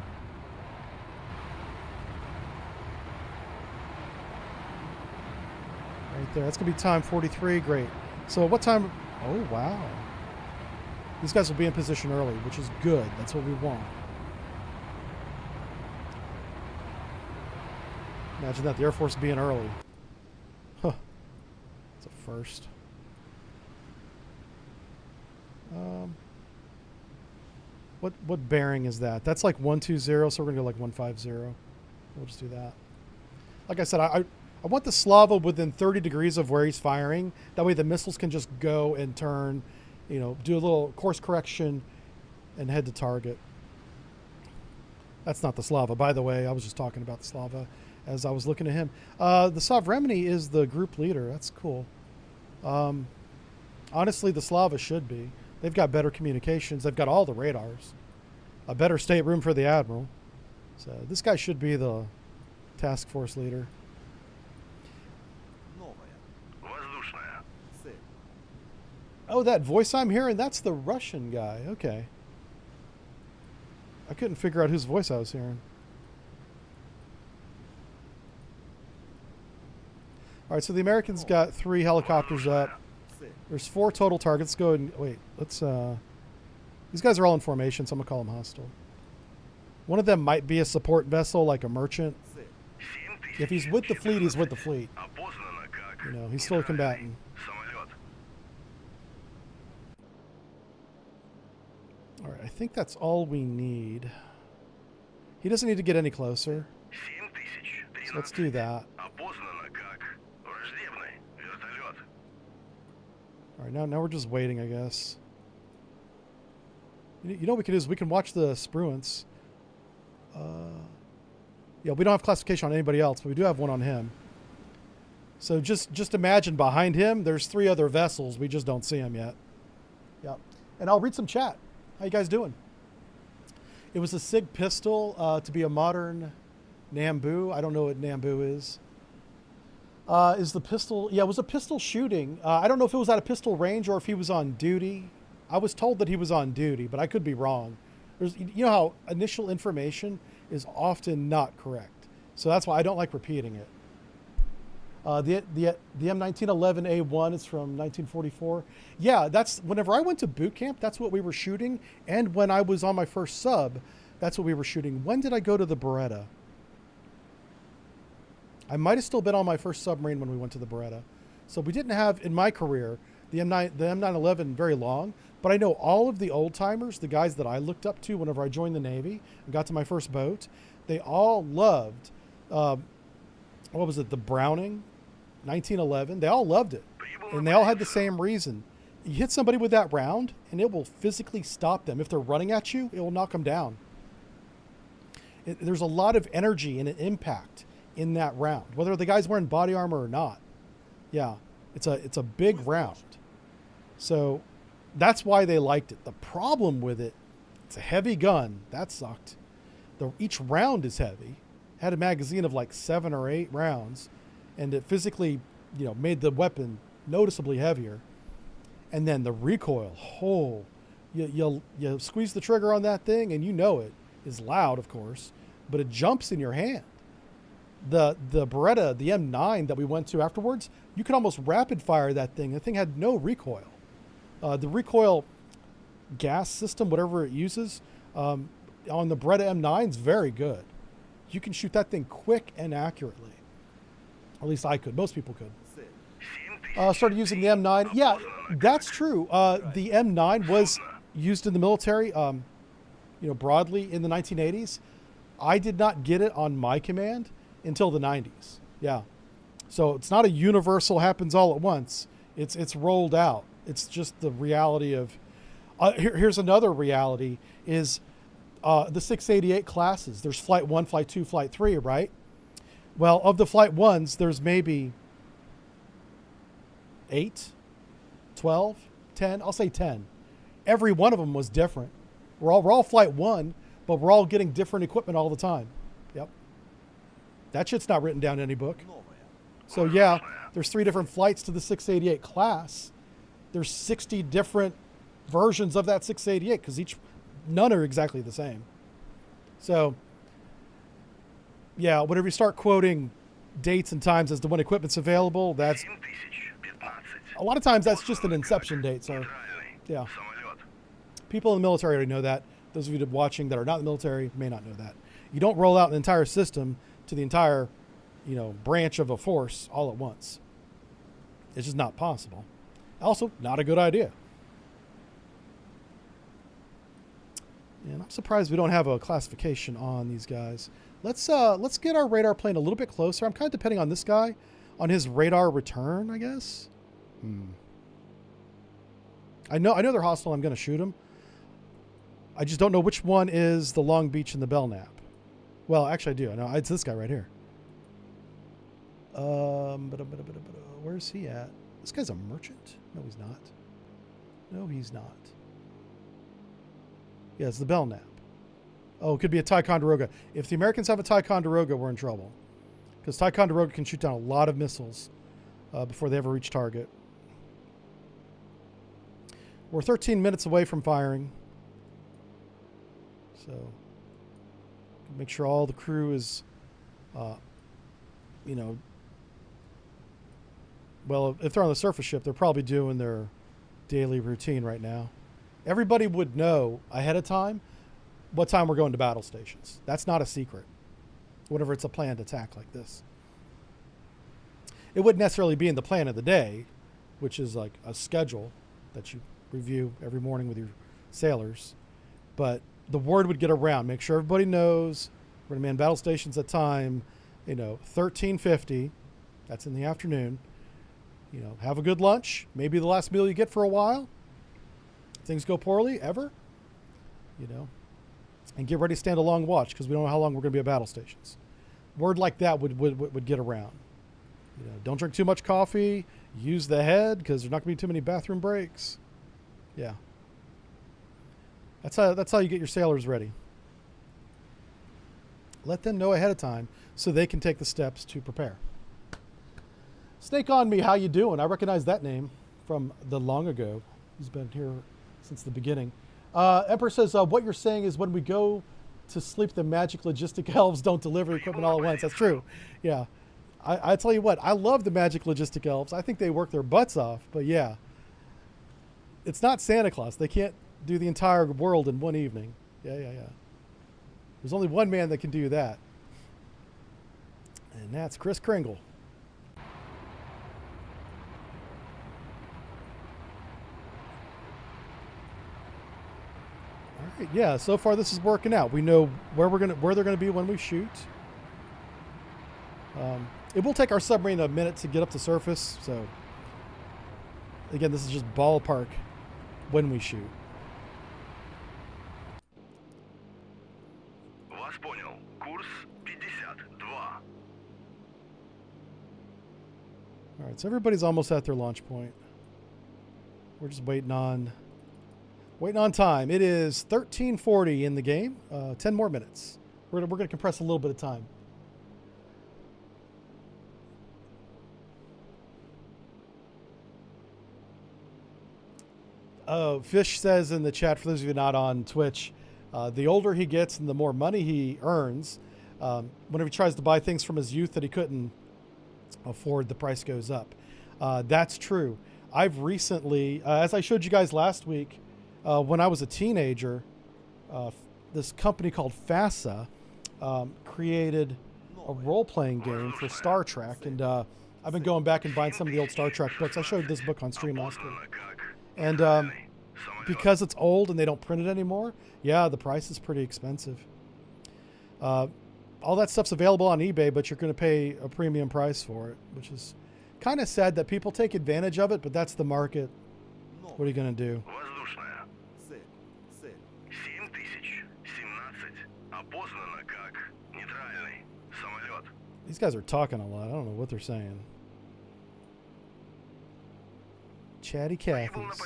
right there. That's gonna be time 43, great. So what time? Oh, wow. These guys will be in position early, which is good. That's what we want. Imagine that, the Air Force being early. Huh. It's a first. What bearing is that? That's like 120, so we're going to go like 150. We'll just do that. Like I said, I want the Slava within 30 degrees of where he's firing. That way the missiles can just go and turn, you know, do a little course correction and head to target. That's not the Slava, by the way. I was just talking about the Slava as I was looking at him. The Sovremenny is the group leader. That's cool. Honestly, the Slava should be. They've got better communications. They've got all the radars. A better stateroom for the Admiral. So this guy should be the task force leader. Oh, that voice I'm hearing, that's the Russian guy. Okay. I couldn't figure out whose voice I was hearing. All right, so the Americans got 3 helicopters up. There's 4 total targets. Let's go and wait. Let's. These guys are all in formation, so I'm gonna call them hostile. One of them might be a support vessel, like a merchant. If he's with the fleet, he's with the fleet. You know, he's still a combatant. All right, I think that's all we need. He doesn't need to get any closer. So let's do that. All right, now we're just waiting, I guess. You know what we can do is we can watch the spruance. Yeah, we don't have classification on anybody else, but we do have one on him. So just imagine behind him, there's 3 other vessels. We just don't see them yet. Yep. And I'll read some chat. How you guys doing? It was a SIG pistol to be a modern Nambu. I don't know what Nambu is. Is the pistol? Yeah, it was a pistol shooting. I don't know if it was at a pistol range or if he was on duty. I was told that he was on duty, but I could be wrong. You know how initial information is often not correct, so that's why I don't like repeating it. The M1911A1 is from 1944. Yeah, that's whenever I went to boot camp. That's what we were shooting, and when I was on my first sub, that's what we were shooting. When did I go to the Beretta? I might have still been on my first submarine when we went to the Beretta. So we didn't have, in my career, the M911 very long, but I know all of the old timers, the guys that I looked up to whenever I joined the Navy and got to my first boat, they all loved, what was it, the Browning 1911. They all loved it. And they all had the same reason. You hit somebody with that round and it will physically stop them. If they're running at you, it will knock them down. There's a lot of energy and an impact in that round, whether the guy's wearing body armor or not. Yeah, it's a big round. So that's why they liked it. The problem with it, it's a heavy gun. That sucked. Each round is heavy. Had a magazine of like 7 or 8 rounds, and it physically, made the weapon noticeably heavier. And then the recoil, you squeeze the trigger on that thing, and it is loud, of course, but it jumps in your hand. The Beretta, the M9 that we went to afterwards, you could almost rapid fire that thing. The thing had no recoil. The recoil gas system, whatever it uses, on the Beretta M9 is very good. You can shoot that thing quick and accurately. At least I could. Most people could. Started using the M9. Yeah, that's true. The M9 was used in the military, broadly in the 1980s. I did not get it on my command until the 90s. Yeah. So it's not a universal happens all at once. It's rolled out. It's just the reality of here's another reality is the 688 classes. There's flight 1, flight 2, flight 3, right? Well, of the flight 1s, there's maybe 8, 12, 10. I'll say 10. Every one of them was different. We're all flight 1, but we're all getting different equipment all the time. Yep. That shit's not written down in any book. So yeah, there's 3 different flights to the 688 class. There's 60 different versions of that 688 because none are exactly the same. So yeah, whenever you start quoting dates and times as to when equipment's available, that's a lot of times that's just an inception date. So yeah, people in the military already know that. Those of you watching that are not in the military may not know that. You don't roll out an entire system to the entire, branch of a force all at once. It's just not possible. Also, not a good idea. And I'm surprised we don't have a classification on these guys. Let's get our radar plane a little bit closer. I'm kind of depending on this guy, on his radar return, I guess. I know they're hostile. I'm going to shoot them. I just don't know which one is the Long Beach and the Belknap. Well, actually, I do. I know it's this guy right here. Where's he at? This guy's a merchant? No, he's not. No, he's not. Yeah, it's the Belknap. Oh, it could be a Ticonderoga. If the Americans have a Ticonderoga, we're in trouble. Because Ticonderoga can shoot down a lot of missiles before they ever reach target. We're 13 minutes away from firing. So, make sure all the crew is, well, if they're on the surface ship, they're probably doing their daily routine right now. Everybody would know ahead of time what time we're going to battle stations. That's not a secret. Whenever it's a planned attack like this. It wouldn't necessarily be in the plan of the day, which is like a schedule that you review every morning with your sailors. But the word would get around. Make sure everybody knows we're going to man battle stations at time, 13:50. That's in the afternoon. Have a good lunch. Maybe the last meal you get for a while. Things go poorly, ever. And get ready to stand a long watch because we don't know how long we're going to be at battle stations. Word like that would get around. Don't drink too much coffee. Use the head because there's not going to be too many bathroom breaks. Yeah. That's how you get your sailors ready. Let them know ahead of time so they can take the steps to prepare. Snake on Me, how you doing? I recognize that name from the long ago. He's been here since the beginning. Emperor says, what you're saying is when we go to sleep, the magic logistic elves don't deliver equipment all at once. That's true. Yeah. I tell you what, I love the magic logistic elves. I think they work their butts off, but yeah. It's not Santa Claus. They can't do the entire world in one evening. Yeah. There's only one man that can do that. And that's Chris Kringle. All right, yeah, so far this is working out. We know where they're gonna be when we shoot. It will take our submarine a minute to get up to surface, so again, this is just ballpark when we shoot. Вас понял. Курс 52. All right, so everybody's almost at their launch point. We're just waiting on time. It is 13:40 in the game. 10 more minutes. We're gonna compress a little bit of time. Fish says in the chat, for those of you not on Twitch, the older he gets and the more money he earns, whenever he tries to buy things from his youth that he couldn't afford, the price goes up. That's true. I've recently, as I showed you guys last week, when I was a teenager, this company called FASA created a role-playing game for Star Trek, and I've been going back and buying some of the old Star Trek books. I showed this book on stream last week. And because it's old and they don't print it anymore, yeah, the price is pretty expensive. All that stuff's available on eBay, but you're going to pay a premium price for it, which is kind of sad that people take advantage of it, but that's the market. What are you going to do? These guys are talking a lot. I don't know what they're saying. Chatty Cathy's.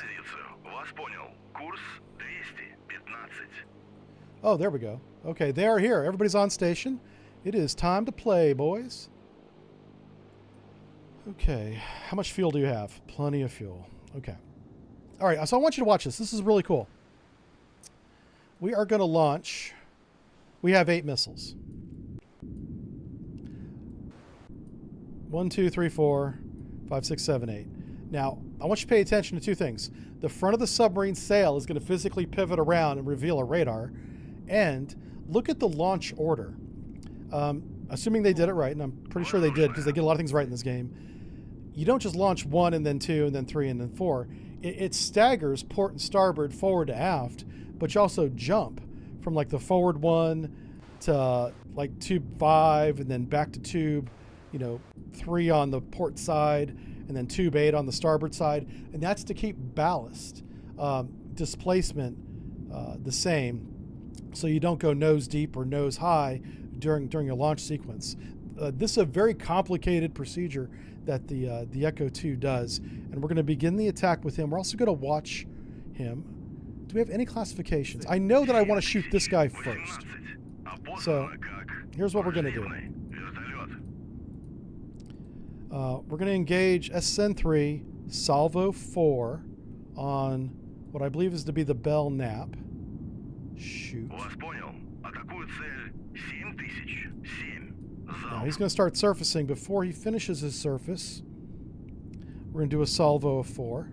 Oh, there we go. Okay, they are here. Everybody's on station. It is time to play, boys. Okay, how much fuel do you have? Plenty of fuel. Okay. All right, so I want you to watch this. This is really cool. We are going to launch. We have 8 missiles. 1, 2, 3, 4, 5, 6, 7, 8. Now, I want you to pay attention to 2 things. The front of the submarine sail is going to physically pivot around and reveal a radar. And look at the launch order. Assuming they did it right, and I'm pretty sure they did because they get a lot of things right in this game. You don't just launch 1 and then 2 and then 3 and then 4. It staggers port and starboard, forward to aft, but you also jump from like the forward 1 to like tube 5 and then back to tube, 3 on the port side and then tube 8 on the starboard side. And that's to keep ballast, displacement the same, so you don't go nose deep or nose high during a launch sequence. This is a very complicated procedure that the Echo 2 does, and we're going to begin the attack with him. We're also going to watch him. Do we have any classifications? I know that I want to shoot this guy first. So here's what we're going to do. We're going to engage SN3 Salvo 4 on what I believe is to be the Bell Nap. Shoot. Now he's going to start surfacing. Before he finishes his surface, we're going to do a salvo of 4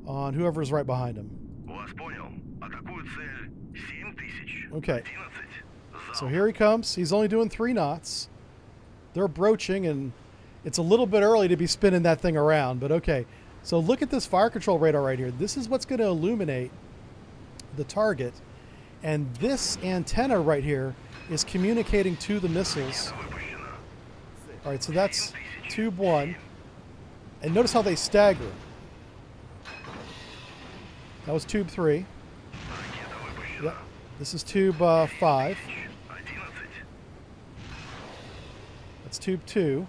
on whoever's right behind him. Okay. So here he comes. He's only doing 3 knots. They're broaching, and it's a little bit early to be spinning that thing around, but okay. So look at this fire control radar right here. This is what's going to illuminate the target, and this antenna right here is communicating to the missiles. All right, so that's tube 1, and notice how they stagger. That was tube 3. Yep. This is tube 5. That's tube 2.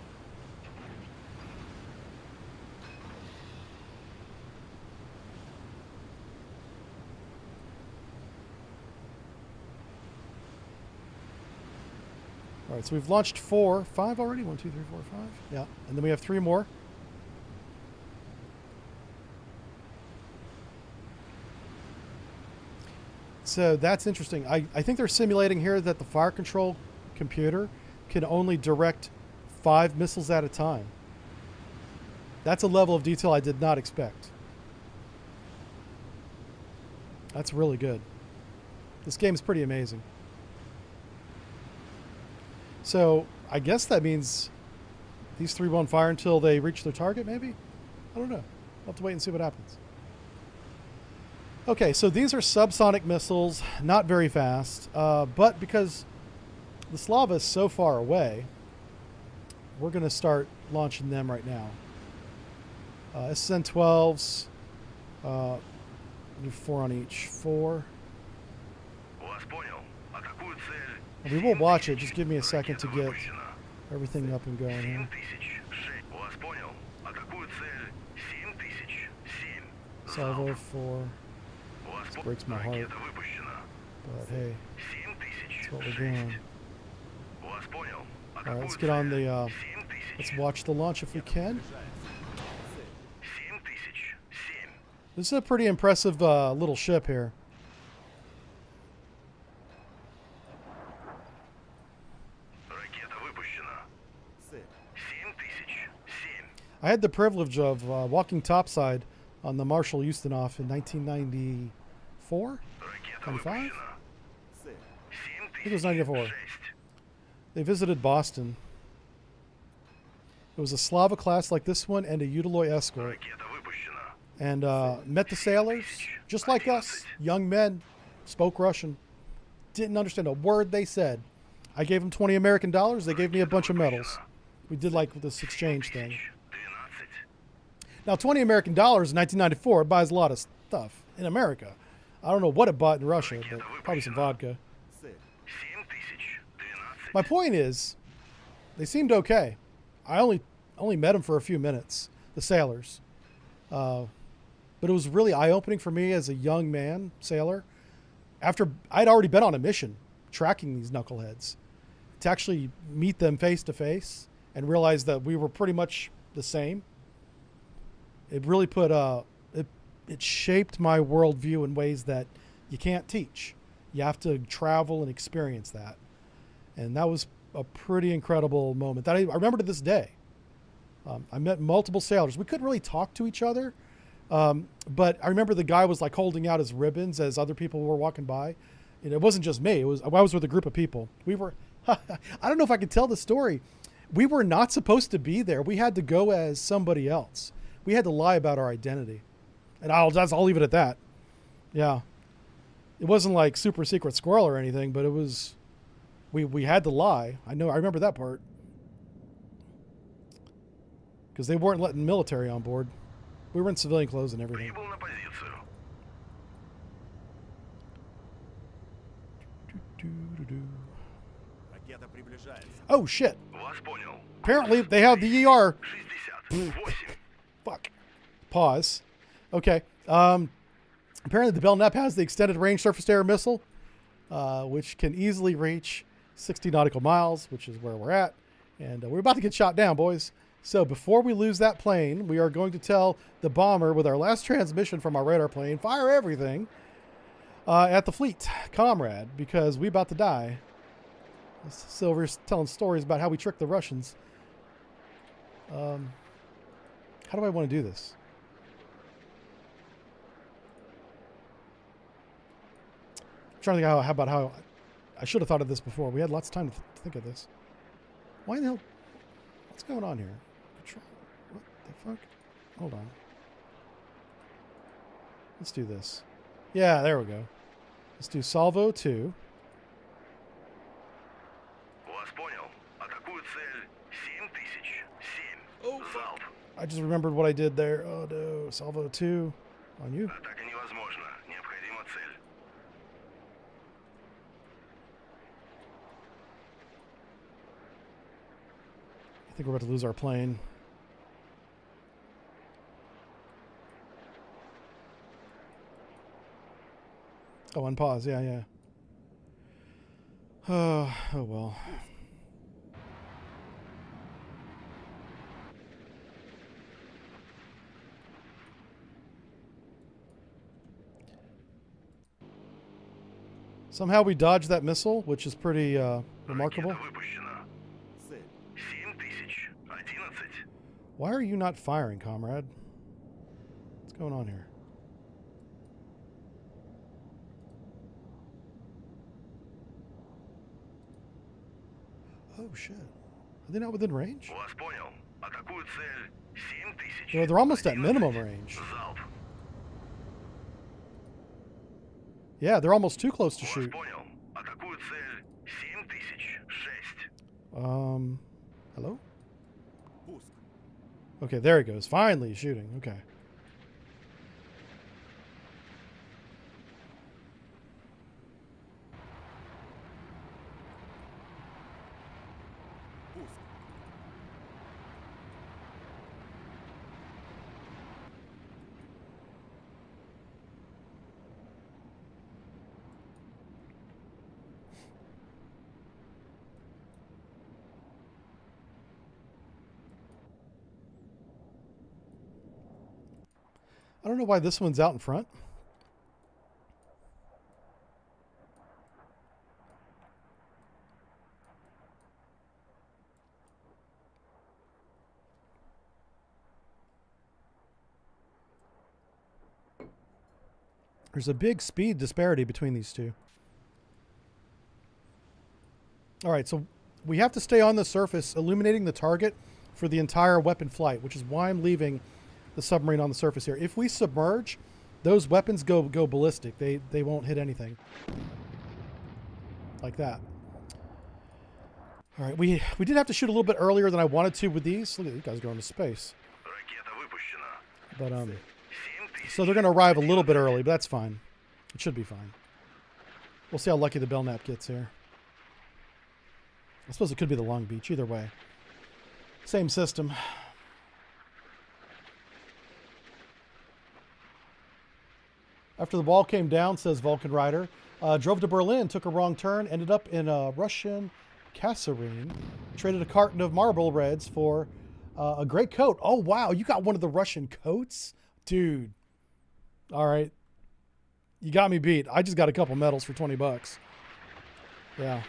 All right, so we've launched 5 already. 1, 2, 3, 4, 5. Yeah, and then we have 3 more. So that's interesting. I think they're simulating here that the fire control computer can only direct 5 missiles at a time. That's a level of detail I did not expect. That's really good. This game is pretty amazing. So I guess that means these 3 won't fire until they reach their target, maybe? I don't know. I'll have to wait and see what happens. Okay, so these are subsonic missiles, not very fast, but because the Slava is so far away, we're going to start launching them right now. SN-12s, do 4 on each. 4. And we will watch it. Just give me a second to get everything up and going here. Salvo 4. This breaks my heart. But hey, that's what we're doing. Alright, let's get on the... let's watch the launch if we can. This is a pretty impressive little ship here. I had the privilege of walking topside on the Marshall Ustinov in 1994? 95? I think it was 94. They visited Boston. It was a Slava class like this one and a Udaloy escort. And met the sailors, just like us, young men, spoke Russian. Didn't understand a word they said. I gave them $20 American. They gave me a bunch of medals. We did like this exchange thing. Now, $20 American in 1994 buys a lot of stuff in America. I don't know what it bought in Russia, but probably some vodka. My point is, they seemed okay. I only met them for a few minutes, the sailors. But it was really eye-opening for me as a young man, sailor, after I'd already been on a mission tracking these knuckleheads, to actually meet them face to face and realize that we were pretty much the same. It really put it shaped my worldview in ways that you can't teach. You have to travel and experience that. And that was a pretty incredible moment that I remember to this day. I met multiple sailors. We couldn't really talk to each other, but I remember the guy was like holding out his ribbons as other people were walking by. And it wasn't just me. I was with a group of people. We were, I don't know if I can tell the story. We were not supposed to be there. We had to go as somebody else. We had to lie about our identity. And I'll leave it at that. Yeah. It wasn't like super secret squirrel or anything, but it was, we had to lie. I remember that part. Because they weren't letting military on board. We were in civilian clothes and everything. Oh shit. Apparently they have the ER. Fuck. Pause. Okay. Apparently the Belknap has the extended range surface-to-air missile, which can easily reach 60 nautical miles, which is where we're at. And we're about to get shot down, boys. So before we lose that plane, we are going to tell the bomber with our last transmission from our radar plane, fire everything at the fleet, comrade, because we about to die. Silver's telling stories about how we tricked the Russians. How do I want to do this? I'm trying to think how I should have thought of this before. We had lots of time to think of this. Why the hell? What's going on here? Control. What the fuck? Hold on. Let's do this. Yeah, there we go. Let's do Salvo 2. Oh, fuck. I just remembered what I did there. Oh, no. Salvo 2 on you. I think we're about to lose our plane. Oh, unpause. Yeah, yeah. Oh well. Somehow we dodged that missile, which is pretty remarkable. Ракета выпущена. 7011. Why are you not firing, comrade? What's going on here? Oh, shit. Are they not within range? Вас понял. Атакую цель 7000. They're almost at minimum range. Залп. Yeah, they're almost too close to Вас shoot. понял. Атакую цель 7006. Hello? Okay, there he goes. Finally he's shooting. Okay. I don't know why this one's out in front. There's a big speed disparity between these two. All right, so we have to stay on the surface, illuminating the target for the entire weapon flight, which is why I'm leaving the submarine on the surface here. If we submerge, those weapons go ballistic. They won't hit anything. Like that. All right, we did have to shoot a little bit earlier than I wanted to with these. Look at these guys going to space. Ракета выпущена. But 7000. so they're going to arrive a little bit early, but that's fine. It should be fine. We'll see how lucky the Belknap gets here. I suppose it could be the Long Beach. Either way. Same system. After the wall came down, says Vulcan Rider, drove to Berlin, took a wrong turn, ended up in a Russian Kasserine, traded a carton of Marlboro Reds for a great coat. Oh, wow. You got one of the Russian coats? Dude. All right. You got me beat. I just got a couple medals for 20 bucks. Yeah.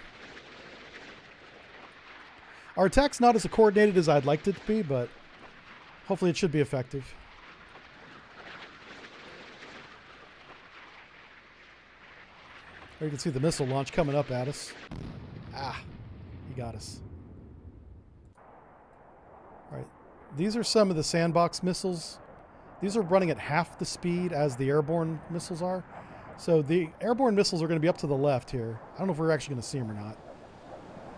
Our attack's not as coordinated as I'd liked it to be, but hopefully it should be effective. There you can see the missile launch coming up at us. Ah, he got us. All right. These are some of the sandbox missiles. These are running at half the speed as the airborne missiles are. So the airborne missiles are going to be up to the left here. I don't know if we're actually going to see them or not.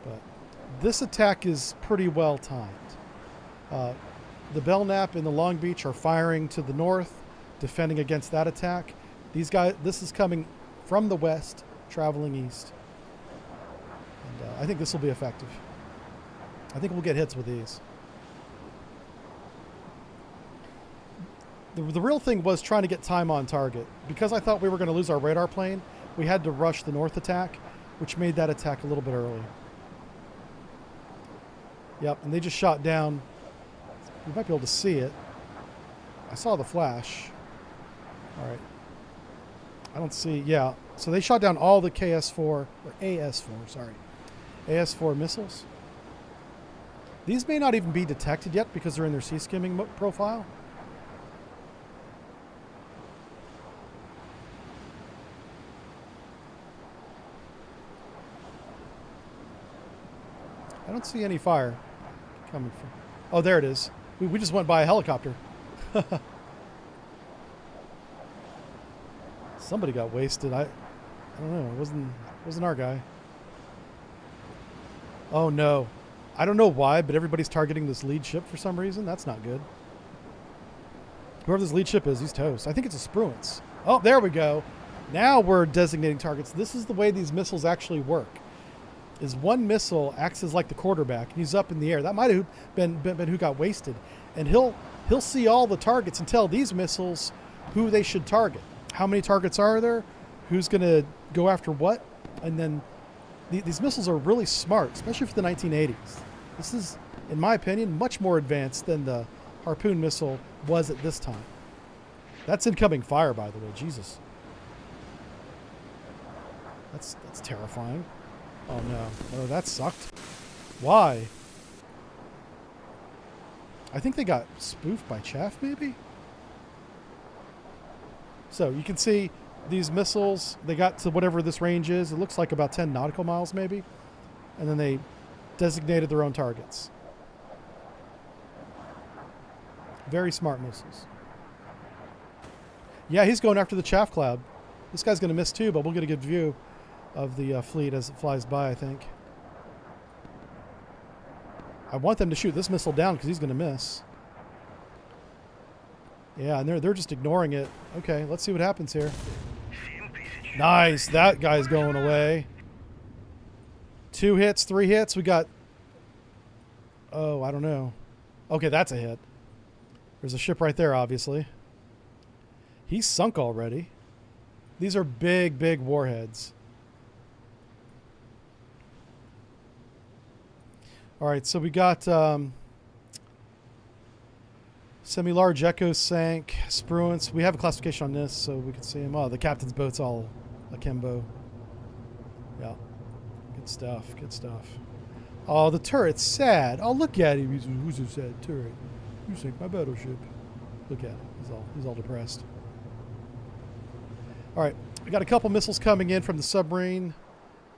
But this attack is pretty well timed. The Belknap and the Long Beach are firing to the north, defending against that attack. These guys, this is coming from the west, traveling east. And I think this will be effective. I think we'll get hits with these. The real thing was trying to get time on target. Because I thought we were going to lose our radar plane, we had to rush the north attack, which made that attack a little bit early. Yep, and they just shot down. You might be able to see it. I saw the flash. All right. I don't see, yeah. So they shot down all the KS-4, or AS-4, sorry. AS-4 missiles. These may not even be detected yet because they're in their sea skimming profile. I don't see any fire coming from. Oh, there it is. We just went by a helicopter. Somebody got wasted. I don't know. It wasn't our guy. Oh no. I don't know why, but everybody's targeting this lead ship for some reason. That's not good. Whoever this lead ship is, he's toast. I think it's a Spruance. Oh, there we go. Now we're designating targets. This is the way these missiles actually work. Is one missile acts as like the quarterback, and he's up in the air. That might have been who got wasted. And he'll see all the targets and tell these missiles who they should target. How many targets are there? Who's going to go after what? And then these missiles are really smart, especially for the 1980s. This is, in my opinion, much more advanced than the Harpoon missile was at this time. That's incoming fire, by the way. Jesus. That's terrifying. Oh no. Oh, that sucked. Why? I think they got spoofed by chaff, maybe? So you can see these missiles, they got to whatever this range is. It looks like about 10 nautical miles, maybe. And then they designated their own targets. Very smart missiles. Yeah, he's going after the chaff cloud. This guy's going to miss too, but we'll get a good view of the fleet as it flies by, I think. I want them to shoot this missile down because he's going to miss. Yeah, and they're just ignoring it. Okay, let's see what happens here. Nice. That guy's going away. 2 hits, 3 hits. We got... Oh, I don't know. Okay, that's a hit. There's a ship right there, obviously. He's sunk already. These are big, big warheads. All right, so we got semi-large Echo sank, Spruance. We have a classification on this, so we can see him. Oh, the captain's boat's all akimbo. Yeah, good stuff, good stuff. Oh, the turret's sad. Oh, look at him. Who's a sad turret? You sank my battleship. Look at him. He's all depressed. All right, we got a couple missiles coming in from the submarine.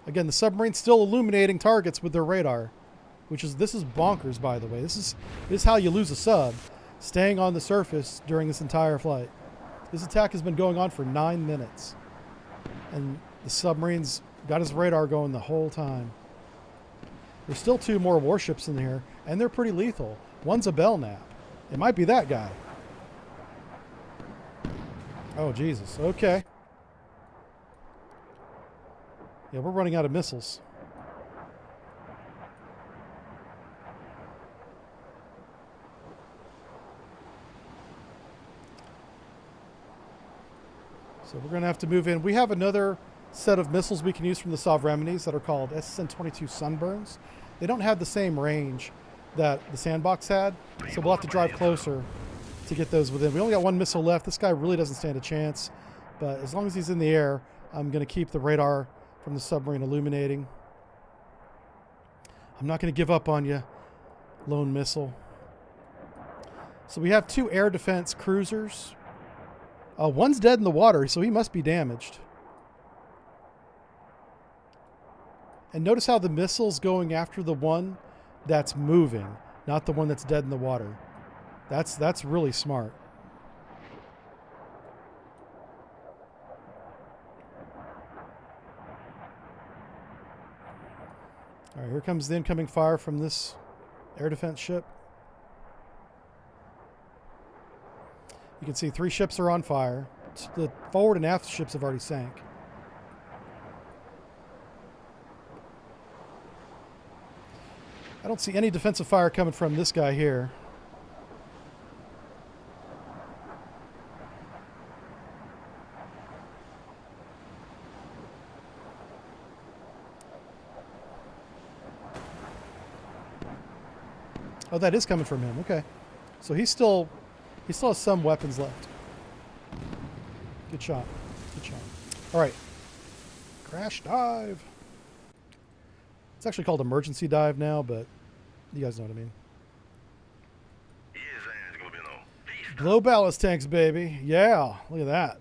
Again, the submarine's still illuminating targets with their radar, this is bonkers, by the way. This is how you lose a sub, staying on the surface during this entire flight. This attack has been going on for 9 minutes, and the submarine's got his radar going the whole time. There's still 2 more warships in here, and they're pretty lethal. One's a Belknap. It might be that guy. Oh, Jesus. Okay. Yeah, we're running out of missiles. So we're going to have to move in. We have another set of missiles we can use from the Sovremenys that are called SN-22 Sunburns. They don't have the same range that the Sandbox had, so we'll have to drive closer to get those within. We only got 1 missile left. This guy really doesn't stand a chance, but as long as he's in the air, I'm going to keep the radar from the submarine illuminating. I'm not going to give up on you, lone missile. So we have 2 air defense cruisers. One's dead in the water, so he must be damaged. And notice how the missile's going after the one that's moving, not the one that's dead in the water. That's really smart. All right, here comes the incoming fire from this air defense ship. You can see 3 ships are on fire. The forward and aft ships have already sank. I don't see any defensive fire coming from this guy here. Oh, that is coming from him. Okay. So he still has some weapons left. Good shot. Good shot. All right. Crash dive. It's actually called emergency dive now, but you guys know what I mean. Glow ballast tanks, baby. Yeah, look at that.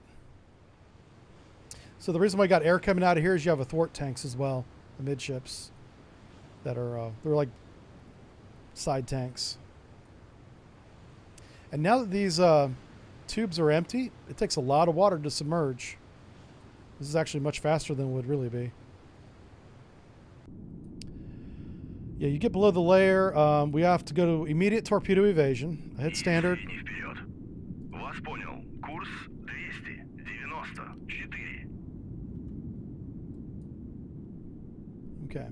So the reason why I got air coming out of here is you have a thwart tanks as well, the midships that are they're like side tanks. And now that these tubes are empty, it takes a lot of water to submerge. This is actually much faster than it would really be. Yeah, you get below the layer. We have to go to immediate torpedo evasion. I hit standard. Okay.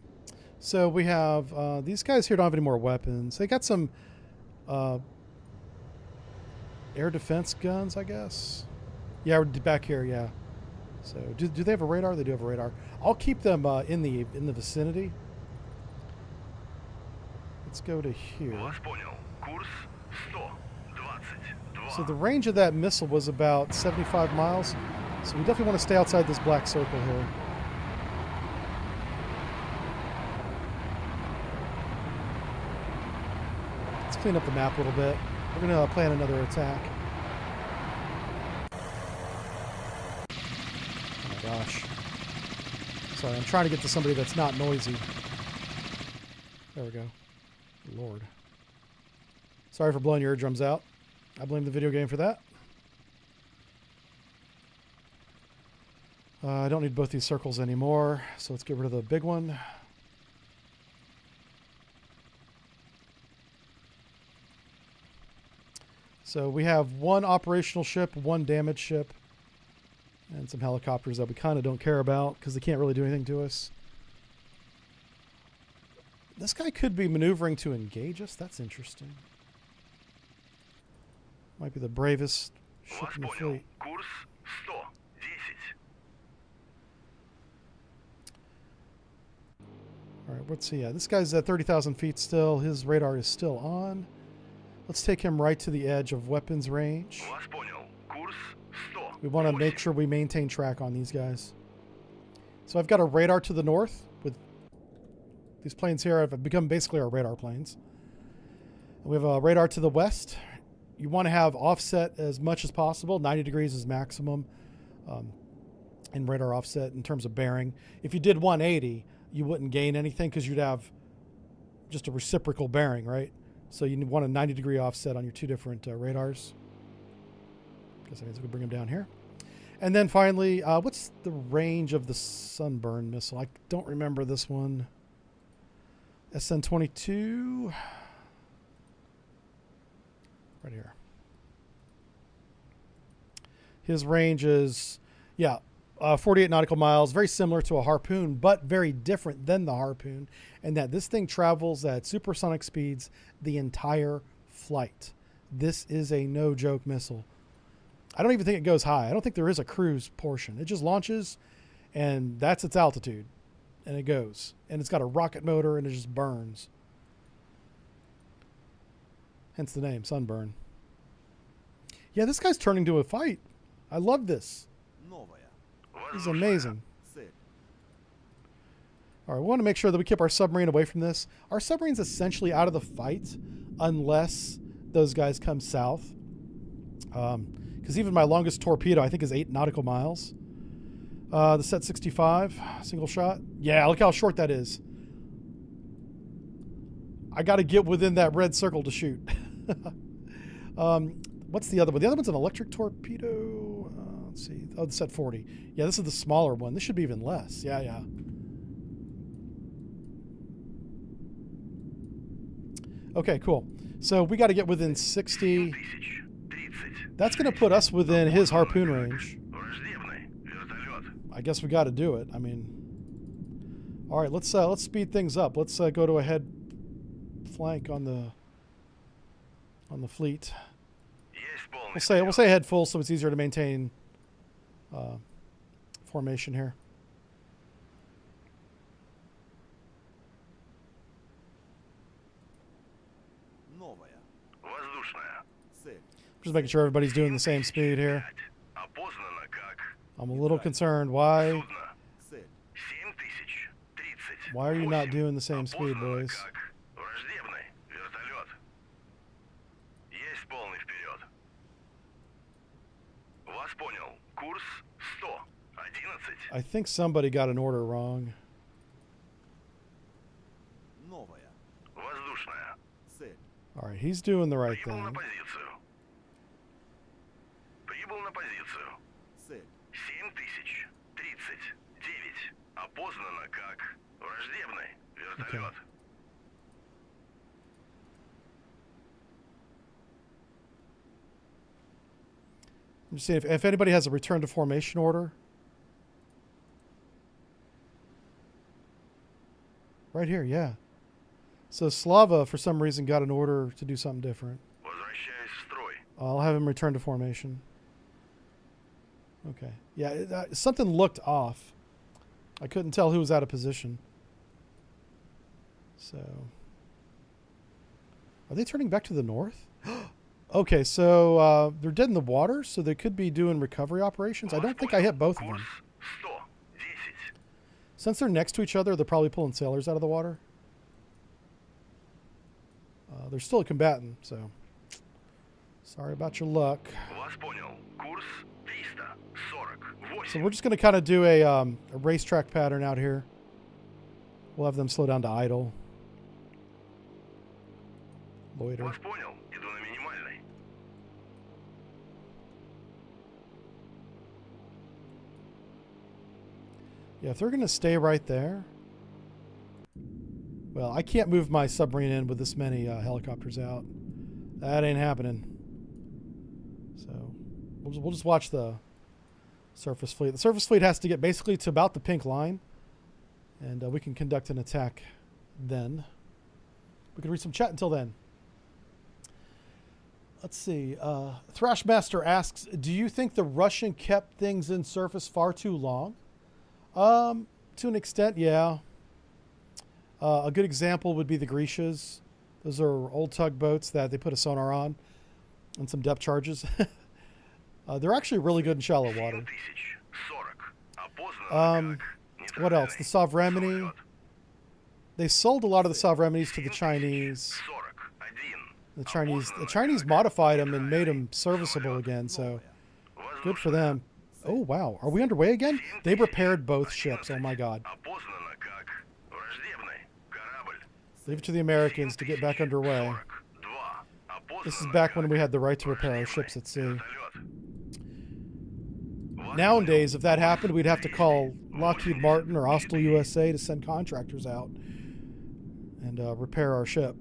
So we have these guys here don't have any more weapons. They got some air defense guns, I guess. Yeah, we're back here, yeah. So do they have a radar? They do have a radar. I'll keep them in the vicinity. Let's go to here. So the range of that missile was about 75 miles. So we definitely want to stay outside this black circle here. clean up the map a little bit. We're going to plan another attack. Oh my gosh. Sorry, I'm trying to get to somebody that's not noisy. There we go. Lord. Sorry for blowing your eardrums out. I blame the video game for that. I don't need both these circles anymore, so let's get rid of the big one. So we have one operational ship, one damaged ship, and some helicopters that we kind of don't care about because they can't really do anything to us. This guy could be maneuvering to engage us. That's interesting. Might be the bravest ship in the fleet. Курс 110. All right, let's see. Yeah, this guy's at 30,000 feet still. His radar is still on. Let's take him right to the edge of weapons range. Вас понял. Курс 100. We want to make sure we maintain track on these guys. So I've got a radar to the north with these planes here. Have become basically our radar planes. We have a radar to the west. You want to have offset as much as possible. 90 degrees is maximum in radar offset in terms of bearing. If you did 180, you wouldn't gain anything because you'd have just a reciprocal bearing, right? So you want a 90-degree offset on your two different radars. Guess that means we can bring them down here. And then finally, what's the range of the Sunburn missile? I don't remember this one. SN-22. Right here. His range is, 48 nautical miles, very similar to a Harpoon, but very different than the Harpoon, and that this thing travels at supersonic speeds the entire flight. This is a no-joke missile. I don't even think it goes high. I don't think there is a cruise portion. It just launches, and that's its altitude, and it goes. And it's got a rocket motor, and it just burns. Hence the name, Sunburn. Yeah, this guy's turning to a fight. I love this. This is amazing. All right, we want to make sure that we keep our submarine away from this. Our submarine's essentially out of the fight unless those guys come south. Because even my longest torpedo, I think, is 8 nautical miles. The Set 65, single shot. Yeah, look how short that is. I got to get within that red circle to shoot. What's the other one? The other one's an electric torpedo. Let's see. Oh, the Set 40. Yeah, this is the smaller one. This should be even less. Yeah. Okay, cool. So we got to get within 60. That's going to put us within his Harpoon range. I guess we got to do it. I mean, all right. Let's speed things up. Let's go to a head flank on the fleet. We'll say head full so it's easier to maintain formation here. Just making sure everybody's doing the same speed here. I'm a little concerned. Why are you not doing the same speed, boys? I think somebody got an order wrong. All right, he's doing the right thing. Okay. I'm just seeing if anybody has a return to formation order. Right here, yeah. So Slava, for some reason, got an order to do something different. I'll have him return to formation. Okay. Yeah, something looked off. I couldn't tell who was out of position. So, are they turning back to the north? Okay, so they're dead in the water, so they could be doing recovery operations. I don't think I hit both of them. Since they're next to each other, they're probably pulling sailors out of the water. They're still a combatant, so sorry about your luck. Вас понял. Курс 348. So we're just going to kind of do a racetrack pattern out here. We'll have them slow down to idle. Loiter. Вас понял. Иду на минимальной. Yeah, if they're going to stay right there. Well, I can't move my submarine in with this many helicopters out. That ain't happening. So we'll just watch the surface fleet. The surface fleet has to get basically to about the pink line. And we can conduct an attack then. We can read some chat until then. Let's see. Thrashmaster asks, do you think the Russian kept things in surface far too long? To an extent, yeah. A good example would be the Grecias. Those are old tugboats that they put a sonar on and some depth charges. They're actually really good in shallow water. What else? The Sovremenny. They sold a lot of the Sovremennys to the Chinese. The Chinese modified them and made them serviceable again, so good for them. Oh, wow. Are we underway again? They repaired both ships. Oh, my God. Leave it to the Americans to get back underway. This is back when we had the right to repair our ships at sea. Nowadays, if that happened, we'd have to call Lockheed Martin or Hostile USA to send contractors out and repair our ship.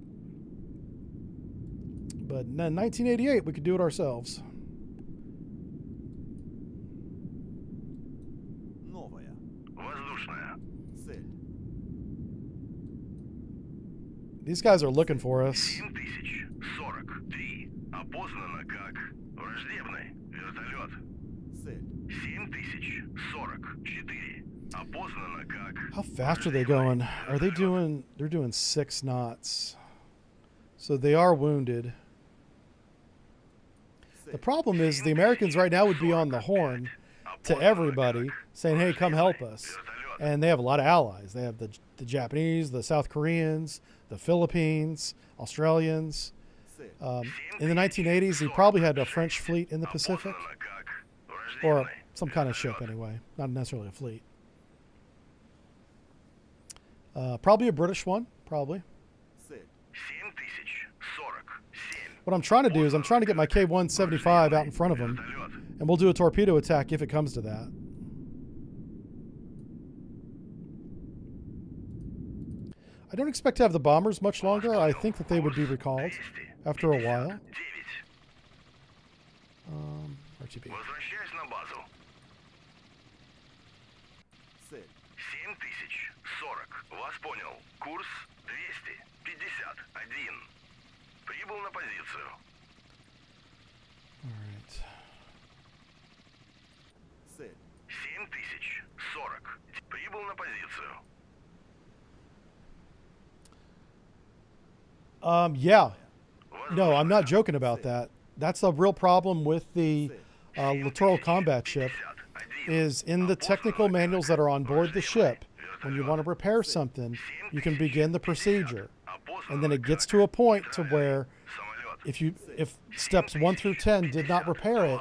But in 1988, we could do it ourselves. These guys are looking for us. 7043. Опознано как враждебный вертолет. 7044. Опознано как... How fast are they going? Are they doing... They're doing 6 knots. So they are wounded. The problem is the Americans right now would be on the horn to everybody saying, hey, come help us. And they have a lot of allies. They have the Japanese, the South Koreans, the Philippines, Australians. In the 1980s, he probably had a French fleet in the Pacific. Or some kind of ship anyway, not necessarily a fleet. Probably a British one, probably. What I'm trying to do is I'm trying to get my K-175 out in front of him, and we'll do a torpedo attack if it comes to that. I don't expect to have the bombers much longer. I think that they would be recalled after a while. RTB. Возвращаюсь на базу. 7040. Вас понял. Курс 251. Прибыл на позицию. All right. 7040. Прибыл на позицию. Yeah. No, I'm not joking about that. That's a real problem with the littoral combat ship, is in the technical manuals that are on board the ship. When you want to repair something, you can begin the procedure. And then it gets to a point to where if steps 1 through 10 did not repair it,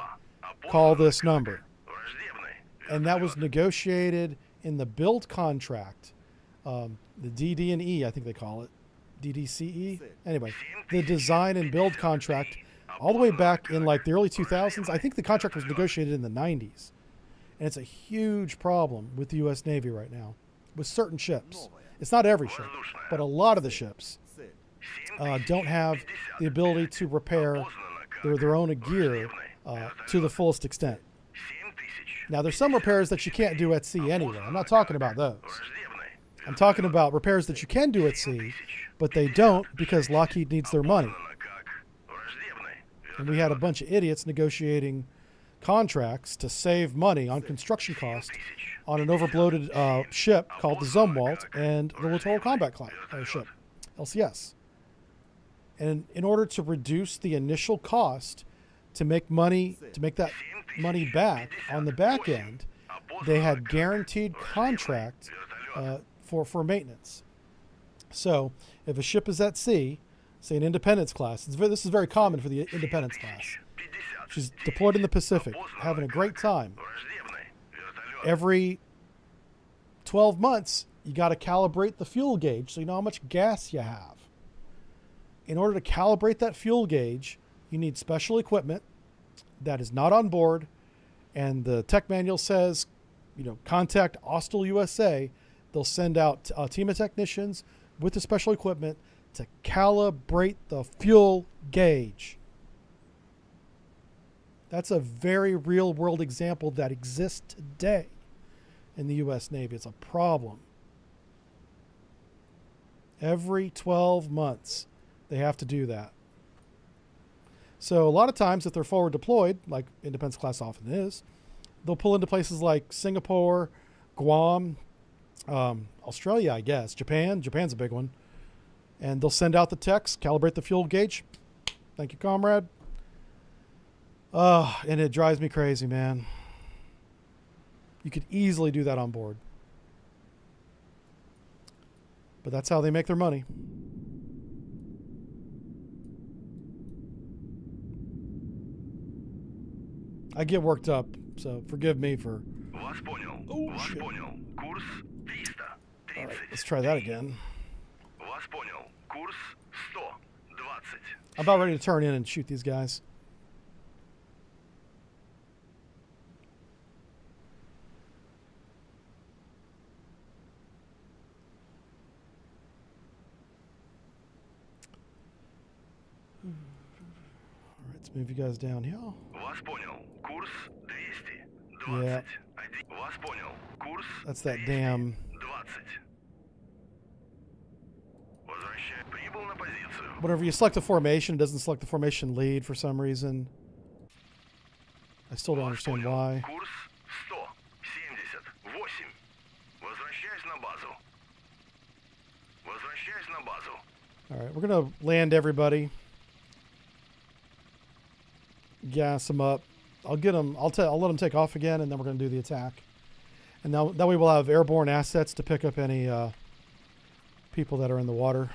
call this number. And that was negotiated in the build contract, the DD and E, I think they call it. DDCE. Anyway, the design and build contract all the way back in like the early 2000s. I think the contract was negotiated in the 90s. And it's a huge problem with the U.S. Navy right now with certain ships. It's not every ship, but a lot of the ships don't have the ability to repair their own gear to the fullest extent. Now, there's some repairs that you can't do at sea anyway. I'm not talking about those. I'm talking about repairs that you can do at sea, but they don't because Lockheed needs their money. And we had a bunch of idiots negotiating contracts to save money on construction costs on an overbloated ship called the Zumwalt and the Littoral Combat Ship, LCS. And in order to reduce the initial cost to make money, to make that money back on the back end, they had guaranteed contract for maintenance. So if a ship is at sea, say an independence class. This is very common for the independence class. 50. She's deployed in the Pacific, having a great time. Враждебный вертолет. Every 12 months, you got to calibrate the fuel gauge so you know how much gas you have. In order to calibrate that fuel gauge, you need special equipment that is not on board, and the tech manual says, contact Austal USA. They'll send out a team of technicians with the special equipment to calibrate the fuel gauge. That's a very real world example that exists today in the U.S. Navy. It's a problem. Every 12 months, they have to do that. So a lot of times, if they're forward deployed, like Independence class often is, they'll pull into places like Singapore, Guam, Australia, I guess, Japan's a big one. And they'll send out the techs, calibrate the fuel gauge. Thank you, comrade. And it drives me crazy, man. You could easily do that on board. But that's how they make their money. I get worked up, so forgive me for... Вас понял. Oh, Вас shit. понял. Курс 330. All right, let's try that again. Вас понял. Курс 120. I'm about ready to turn in and shoot these guys. All right, let's move you guys down here. Вас понял. Курс 220. Yeah. Вас понял. Курс That's that damn... 220. Возвращай. Прибыл на позицию. Whenever you select a formation, it doesn't select the formation lead for some reason. I still don't Вас understand понял. why. Курс 178. Возвращаюсь на базу. Возвращаюсь на базу. All right, we're going to land everybody. Gas them up. I'll get them. I'll let them take off again, and then we're going to do the attack. And now that way we'll have airborne assets to pick up any people that are in the water.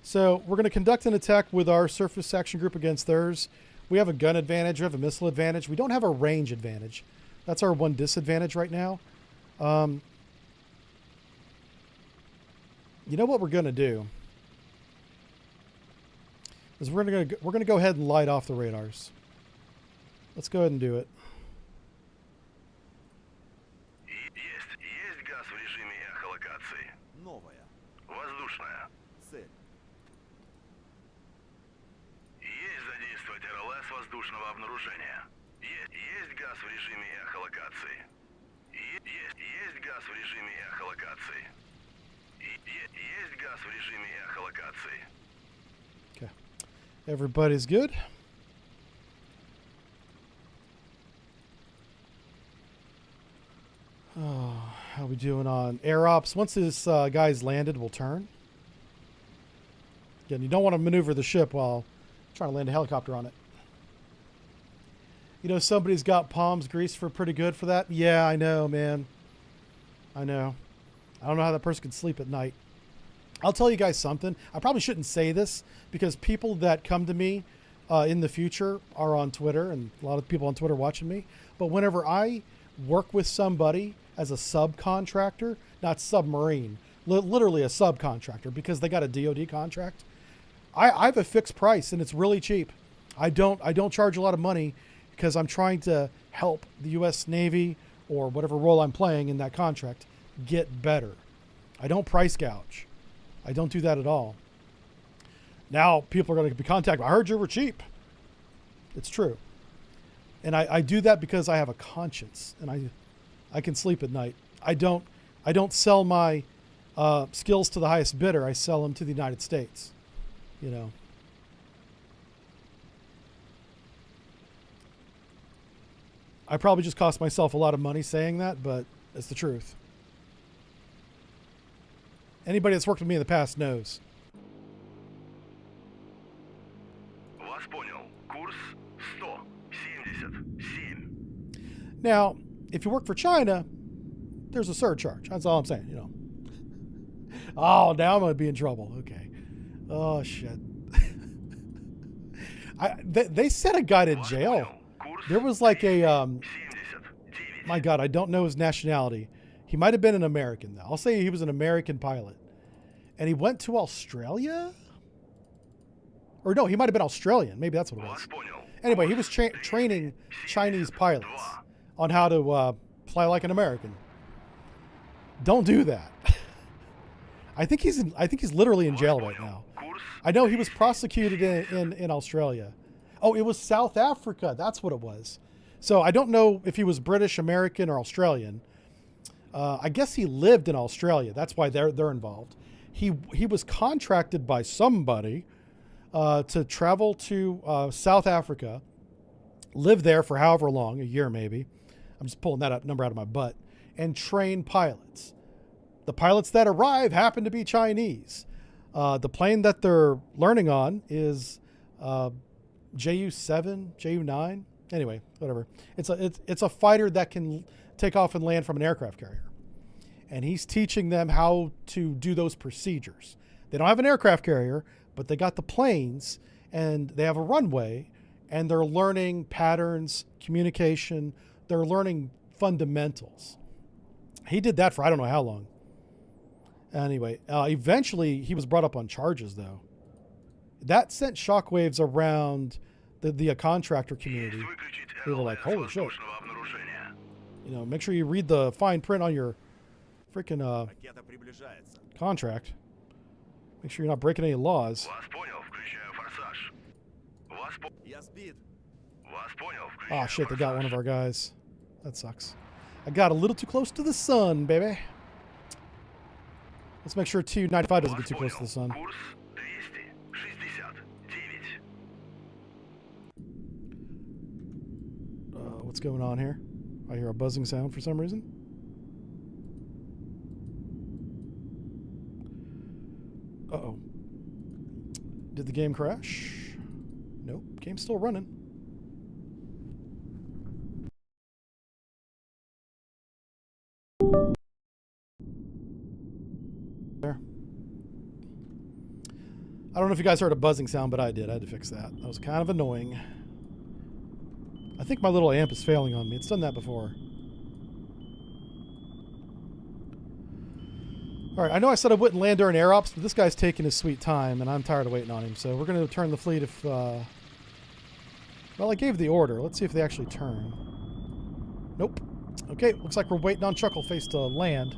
So we're going to conduct an attack with our surface action group against theirs. We have a gun advantage. We have a missile advantage. We don't have a range advantage. That's our one disadvantage right now. You know what we're going to do is we're going to go ahead and light off the radars. Let's go ahead and do it. Есть газ в режиме эхолокации. Новая. Воздушная. Цель. Есть задействовать РЛС воздушного обнаружения. Есть газ в режиме эхолокации. Есть газ в режиме эхолокации. Есть газ в режиме эхолокации. Okay. Everybody's good. Oh, how we doing on air ops? Once this guy's landed, we'll turn. Again, you don't want to maneuver the ship while trying to land a helicopter on it. You know, somebody's got palms greased for pretty good for that. Yeah, I know, man. I know. I don't know how that person can sleep at night. I'll tell you guys something. I probably shouldn't say this because people that come to me in the future are on Twitter, and a lot of people on Twitter watching me. But whenever I work with somebody as a subcontractor, not submarine, literally a subcontractor because they got a DoD contract, I have a fixed price and it's really cheap. I don't charge a lot of money because I'm trying to help the U.S. Navy or whatever role I'm playing in that contract get better. I don't price gouge. I don't do that at all. Now people are going to be contacted. I heard you were cheap. It's true. And I do that because I have a conscience and I can sleep at night. I don't sell my skills to the highest bidder. I sell them to the United States. You know. I probably just cost myself a lot of money saying that, but it's the truth. Anybody that's worked with me in the past knows. Вас понял. Курс 177. Now, if you work for China, there's a surcharge. That's all I'm saying, you know. Oh, now I'm going to be in trouble. Okay. Oh, shit. They sent a guy to jail. There was like a, my God, I don't know his nationality. He might have been an American, though. I'll say he was an American pilot. And he went to Australia? Or no, he might have been Australian. Maybe that's what it was. Anyway, he was training Chinese pilots on how to fly like an American. Don't do that. I think he's literally in jail right now. I know he was prosecuted in Australia. Oh, it was South Africa. That's what it was. So I don't know if he was British, American, or Australian. I guess he lived in Australia. That's why they're involved. He was contracted by somebody to travel to South Africa, live there for however long, a year maybe. I'm just pulling that number out of my butt, and train pilots. The pilots that arrive happen to be Chinese. The plane that they're learning on is JU-7, JU-9. Anyway, whatever. It's a fighter that can take off and land from an aircraft carrier. And he's teaching them how to do those procedures. They don't have an aircraft carrier, but they got the planes and they have a runway, and they're learning patterns, communication. They're learning fundamentals. He did that for I don't know how long. Anyway, eventually he was brought up on charges, though. That sent shockwaves around the contractor community. They were like, holy shit. You know, make sure you read the fine print on your freaking contract. Make sure you're not breaking any laws. Oh, shit, they got one of our guys. That sucks. I got a little too close to the sun, baby. Let's make sure Tu-95 doesn't get too close to the sun. What's going on here? I hear a buzzing sound for some reason. Uh-oh. Did the game crash? Nope. Game's still running. There. I don't know if you guys heard a buzzing sound, but I did. I had to fix that. That was kind of annoying. I think my little amp is failing on me. It's done that before. Alright, I know I said I wouldn't land during air ops, but this guy's taking his sweet time, and I'm tired of waiting on him. So we're going to turn the fleet if... well, I gave the order. Let's see if they actually turn. Nope. Okay, looks like we're waiting on Chuckleface to land.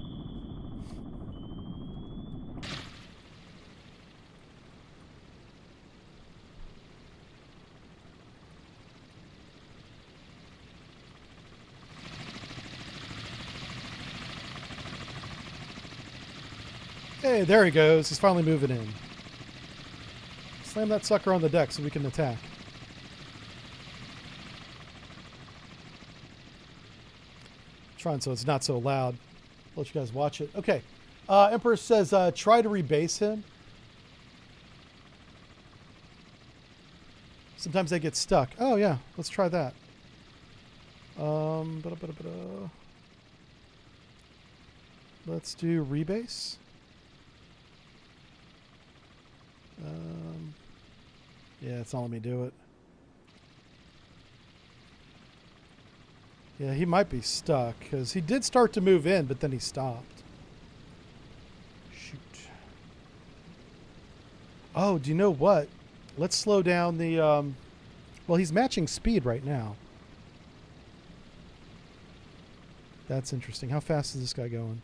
Hey, there he goes. He's finally moving in. Slam that sucker on the deck so we can attack. Trying so it's not so loud. I'll let you guys watch it. Okay. Emperor says, try to rebase him. Sometimes they get stuck. Oh, yeah. Let's try that. Let's do rebase. Yeah, it's not letting me do it. Yeah, he might be stuck because he did start to move in, but then he stopped. Shoot. Oh, do you know what? Let's slow down the... well, he's matching speed right now. That's interesting. How fast is this guy going?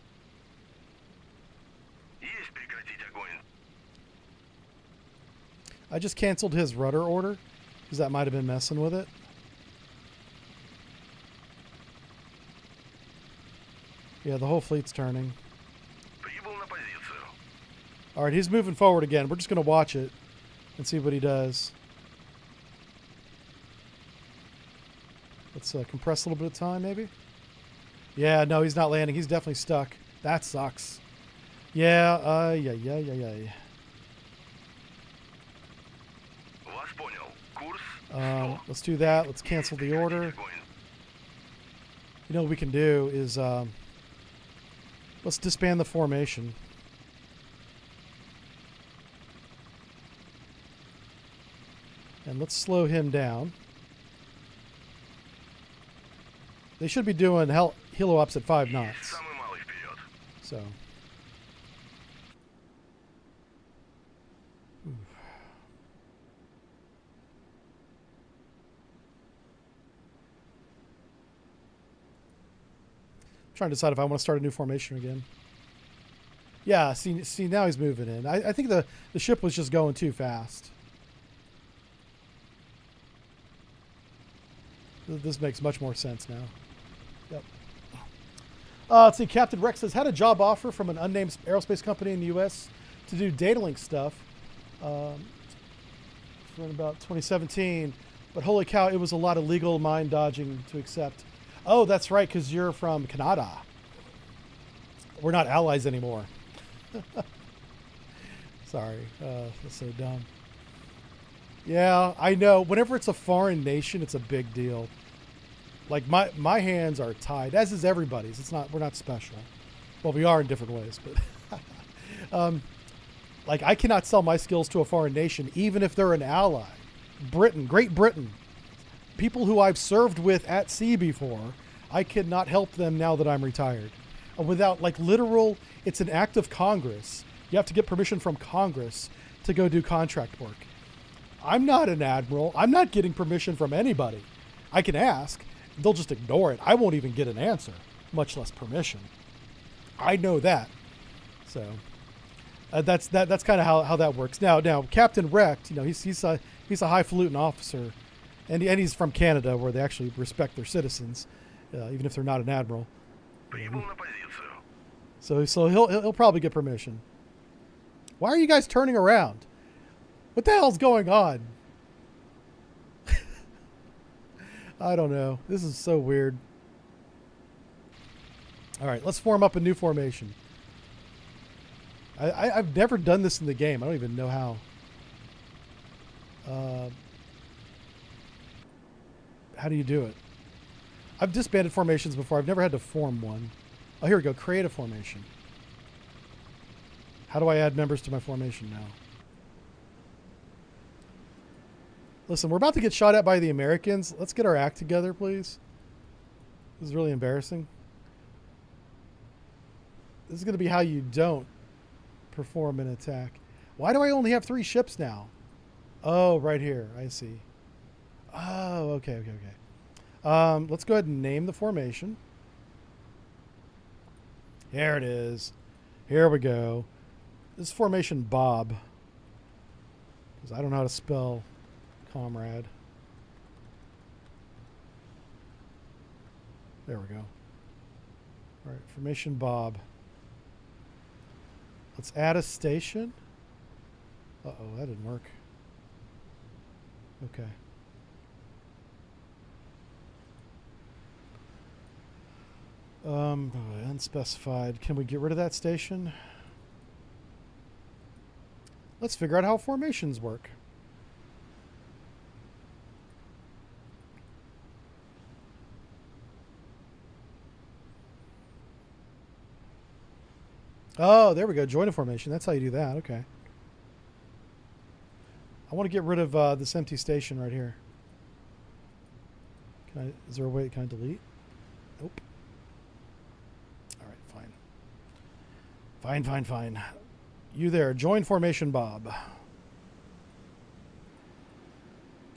I just canceled his rudder order because that might have been messing with it. Yeah, the whole fleet's turning. All right, he's moving forward again. We're just going to watch it and see what he does. Let's compress a little bit of time, maybe. Yeah, no, he's not landing. He's definitely stuck. That sucks. Yeah, yeah. Let's do that. Let's cancel the order. You know what we can do is let's disband the formation. And let's slow him down. They should be doing helo ups at 5 knots. So. Trying to decide if I want to start a new formation again. Yeah, see now he's moving in. I think the ship was just going too fast. This makes much more sense now. Yep. Let's see. Captain Rex says, had a job offer from an unnamed aerospace company in the U.S. to do data link stuff for about 2017. But holy cow, it was a lot of legal mind dodging to accept. Oh, that's right, because you're from Canada. We're not allies anymore. Sorry. That's so dumb. Yeah, I know. Whenever it's a foreign nation, it's a big deal. Like my hands are tied, as is everybody's. We're not special. Well, we are in different ways, but like I cannot sell my skills to a foreign nation, even if they're an ally. Great Britain, people who I've served with at sea before, I cannot help them now that I'm retired. Without it's an act of Congress. You have to get permission from Congress to go do contract work. I'm not an admiral. I'm not getting permission from anybody. I can ask. They'll just ignore it. I won't even get an answer, much less permission. I know that. So that's kind of how that works. Now Captain Recht, he's a highfalutin officer, and he's from Canada, where they actually respect their citizens, even if they're not an admiral. So he'll probably get permission. Why are you guys turning around? What the hell's going on? I don't know. This is so weird. All right, let's form up a new formation. I've never done this in the game. I don't even know how do you do it? I've disbanded formations before. I've never had to form one. Oh, here we go. Create a formation. How do I add members to my formation now? Listen, we're about to get shot at by the Americans. Let's get our act together, please. This is really embarrassing. This is going to be how you don't perform an attack. Why do I only have 3 ships now? Oh, right here. I see. Oh, okay. Let's go ahead and name the formation. There it is. Here we go. This is formation Bob. Because I don't know how to spell comrade. There we go. All right, formation Bob. Let's add a station. Uh-oh, that didn't work. Okay. Unspecified. Can we get rid of that station? Let's figure out how formations work. Oh, there we go. Join a formation. That's how you do that. Okay. I want to get rid of this empty station right here. Is there a way? Can I delete? Nope. All right, fine. Fine. You there. Join formation, Bob.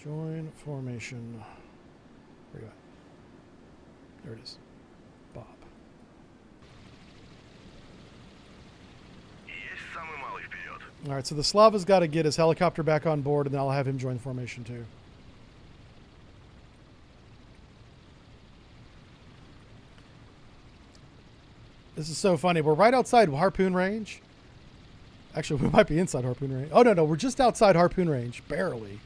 Join formation. Where are you at? There it is. Bob. All right, so the Slava's got to get his helicopter back on board, and then I'll have him join formation too. This is so funny. We're right outside harpoon range. Actually, we might be inside harpoon range. Oh, no, we're just outside harpoon range, barely.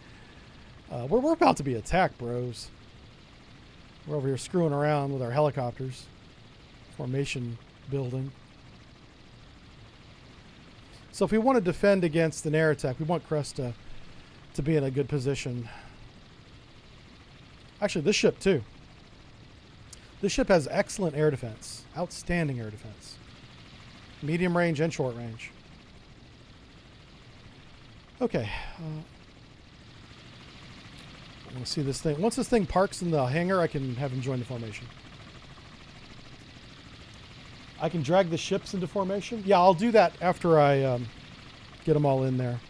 We're about to be attacked, bros. We're over here screwing around with our helicopters. Formation building. So if we want to defend against an air attack, we want Crest to be in a good position. Actually, this ship too. This ship has excellent air defense. Outstanding air defense. Medium range and short range. Okay. I want to see this thing. Once this thing parks in the hangar, I can have him join the formation. I can drag the ships into formation. Yeah, I'll do that after I get them all in there.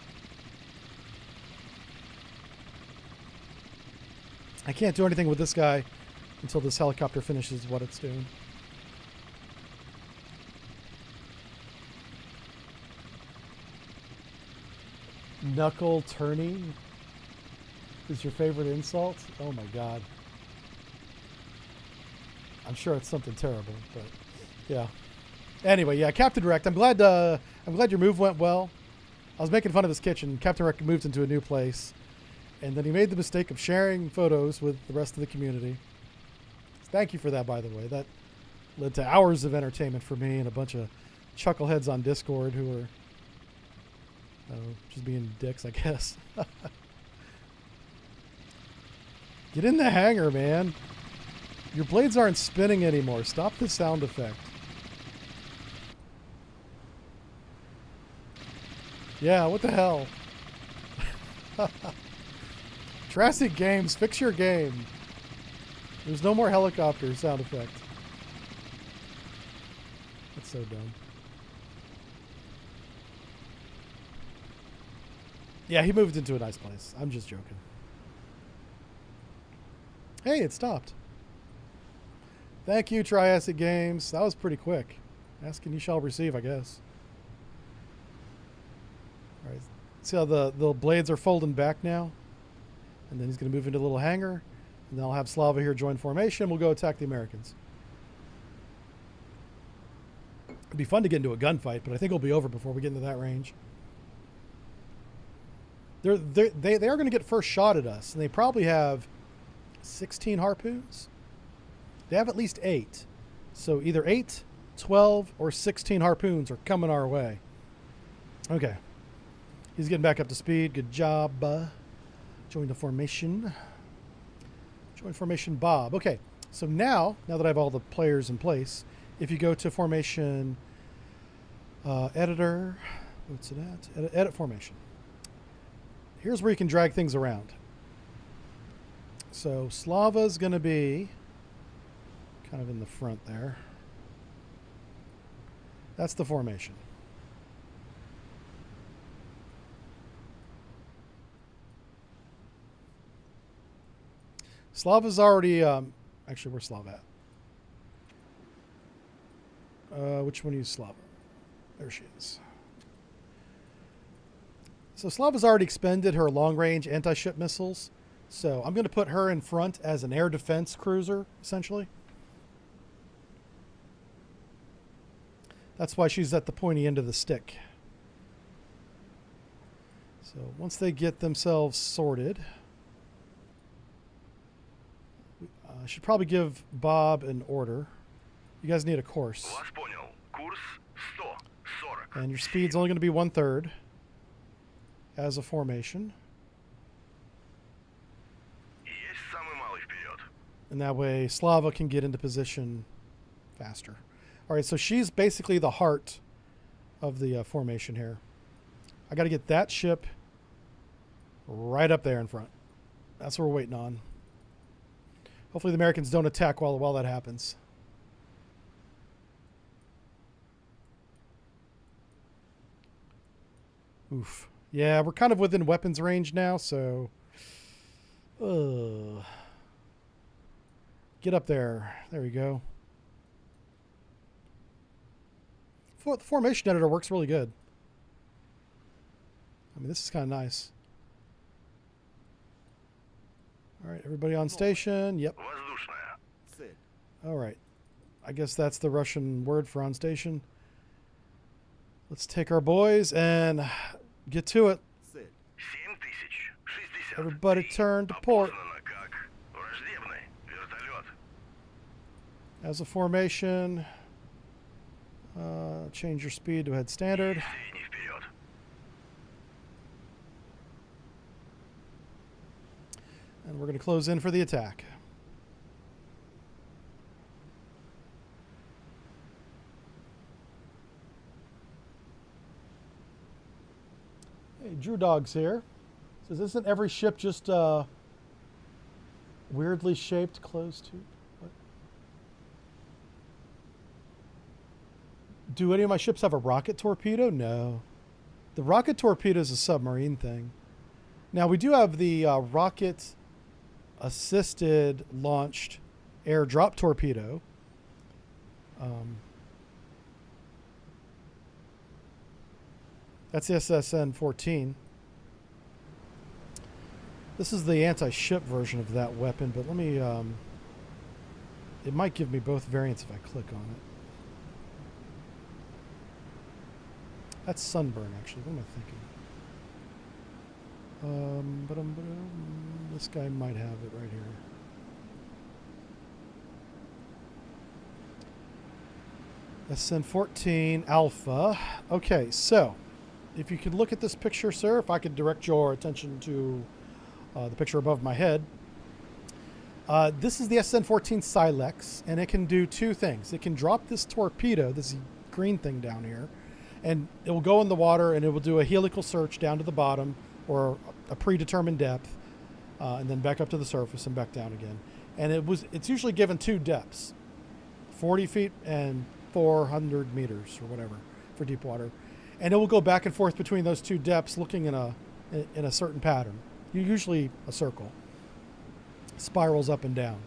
I can't do anything with this guy until this helicopter finishes what it's doing. Knuckle turning is your favorite insult? Oh my god. I'm sure it's something terrible, but yeah. Anyway, yeah, Captain Wrecked. I'm glad your move went well. I was making fun of his kitchen. Captain Wrecked moved into a new place, and then he made the mistake of sharing photos with the rest of the community. Thank you for that, by the way. That led to hours of entertainment for me and a bunch of chuckleheads on Discord who were just being dicks, I guess. Get in the hangar, man. Your blades aren't spinning anymore. Stop the sound effect. Yeah, what the hell? Jurassic Games, fix your game. There's no more helicopter sound effect. That's so dumb. Yeah, he moved into a nice place. I'm just joking. Hey, it stopped. Thank you, Triassic Games. That was pretty quick. Ask and you shall receive, I guess. All right. See how the blades are folding back now? And then he's going to move into a little hangar. And then I'll have Slava here join formation. We'll go attack the Americans. It'd be fun to get into a gunfight, but I think it'll be over before we get into that range. They are going to get first shot at us, and they probably have 16 harpoons. They have at least 8. So either 8, 12, or 16 harpoons are coming our way. Okay. He's getting back up to speed. Good job. Join the formation. Join formation, Bob. Okay. So now that I have all the players in place, if you go to formation editor, what's it at? Edit formation. Here's where you can drag things around. So Slava's going to be kind of in the front there. That's the formation. Slava's already... actually, where's Slava at? Which one is Slava? There she is. So Slava's already expended her long-range anti-ship missiles. So I'm going to put her in front as an air defense cruiser, essentially. That's why she's at the pointy end of the stick. So once they get themselves sorted, I should probably give Bob an order. You guys need a course. And your speed's only going to be 1/3 as a formation. And that way Slava can get into position faster. All right, so she's basically the heart of the formation here. I got to get that ship right up there in front. That's what we're waiting on. Hopefully the Americans don't attack while that happens. Oof. Yeah, we're kind of within weapons range now, so... Get up there. There we go. The formation editor works really good. I mean, this is kind of nice. All right, everybody on station. Yep. All right. I guess that's the Russian word for on station. Let's take our boys and get to it. Everybody turn to port. As a formation, change your speed to head standard. And we're going to close in for the attack. Hey, Drew Dog's here. Says, isn't every ship just weirdly shaped closed tube? What? Do any of my ships have a rocket torpedo? No. The rocket torpedo is a submarine thing. Now, we do have the rocket assisted launched airdrop torpedo. That's the SSN-14. This is the anti-ship version of that weapon, but let me... it might give me both variants if I click on it. That's Sunburn, actually. What am I thinking? This guy might have it right here. SN-14 Alpha. Okay, so if you could look at this picture, sir, if I could direct your attention to the picture above my head. This is the SN-14 Silex, and it can do two things. It can drop this torpedo, this green thing down here, and it will go in the water and it will do a helical search down to the bottom or a predetermined depth, and then back up to the surface and back down again. And it's usually given two depths, 40 feet and 400 meters or whatever for deep water. And it will go back and forth between those two depths looking in a certain pattern, usually a circle. Spirals up and down.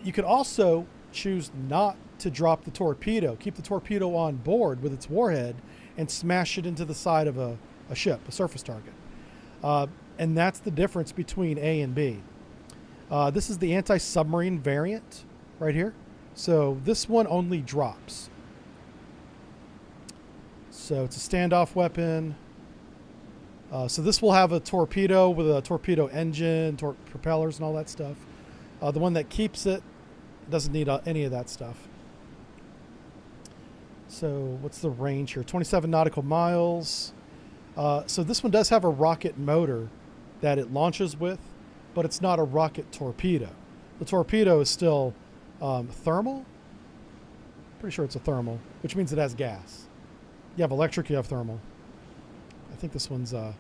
You could also choose not to drop the torpedo, keep the torpedo on board with its warhead and smash it into the side of a ship, a surface target. And that's the difference between A and B. This is the anti-submarine variant right here. So this one only drops. So it's a standoff weapon. So this will have a torpedo with a torpedo engine, propellers and all that stuff. The one that keeps it doesn't need any of that stuff. So what's the range here? 27 nautical miles. So this one does have a rocket motor that it launches with, but it's not a rocket torpedo. The torpedo is still thermal. Pretty sure it's a thermal, which means it has gas. You have electric, you have thermal. I think this one's it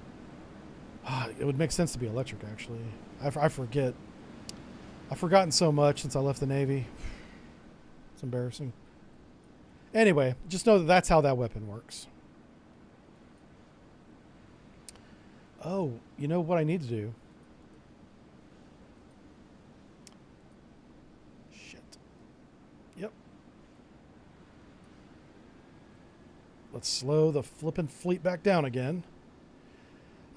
would make sense to be electric, actually. I forget. I've forgotten so much since I left the Navy. It's embarrassing. Anyway, just know that that's how that weapon works. Oh, you know what I need to do? Shit. Yep. Let's slow the flippin' fleet back down again.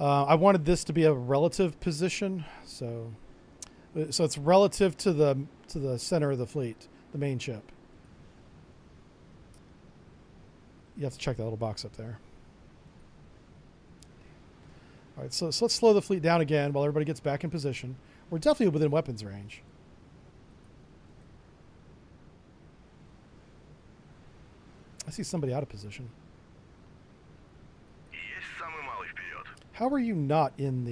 I wanted this to be a relative position, so it's relative to the center of the fleet, the main ship. You have to check that little box up there. All right, so let's slow the fleet down again while everybody gets back in position. We're definitely within weapons range. I see somebody out of position. How are you not in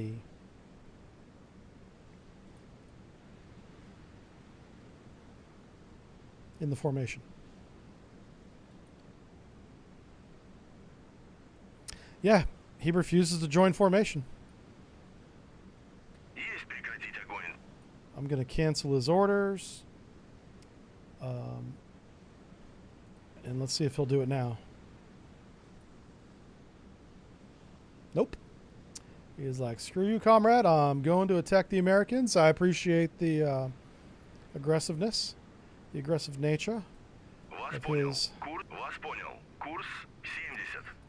the formation? Yeah, he refuses to join formation. I'm going to cancel his orders. And let's see if he'll do it now. Nope. He's like, screw you, comrade. I'm going to attack the Americans. I appreciate the aggressiveness, the aggressive nature of his...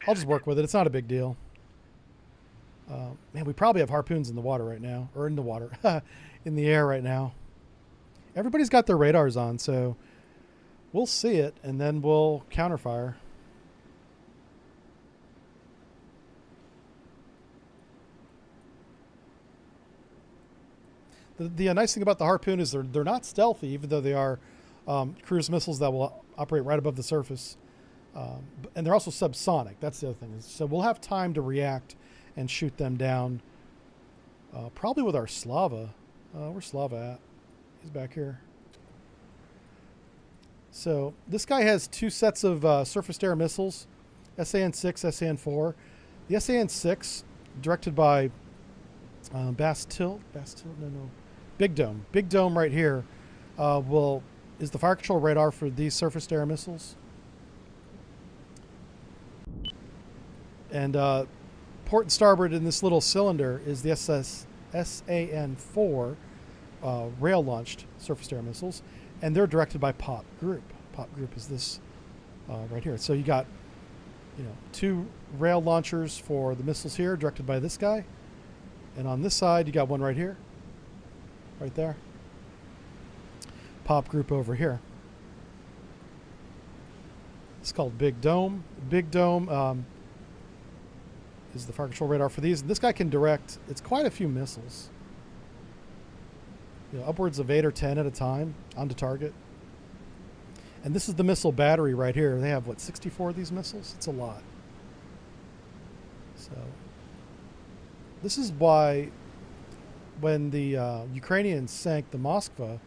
I'll just work with it. It's not a big deal. Man, we probably have harpoons in the water right now. Or in the water. In the air right now. Everybody's got their radars on, so we'll see it, and then we'll counterfire. The nice thing about the harpoon is they're not stealthy, even though they are cruise missiles that will operate right above the surface. And they're also subsonic. That's the other thing. So we'll have time to react and shoot them down. Probably with our Slava. Where's Slava at? He's back here. So this guy has two sets of surface-to-air missiles, SAN-6, SAN-4. The SAN-6, directed by Bastille, no, Big Dome. Big Dome right here is the fire control radar for these surface-to-air missiles. And port and starboard in this little cylinder is the SAN-4 rail-launched surface-to-air missiles, and they're directed by Pop Group. Pop Group is this right here. So you got, 2 rail launchers for the missiles here, directed by this guy, and on this side you got one right here, right there. Pop Group over here. It's called Big Dome. Big Dome is the fire control radar for these. And this guy can direct, it's quite a few missiles. Upwards of 8 or 10 at a time onto target. And this is the missile battery right here. They have, 64 of these missiles? It's a lot. So, this is why when the Ukrainians sank the Moskva,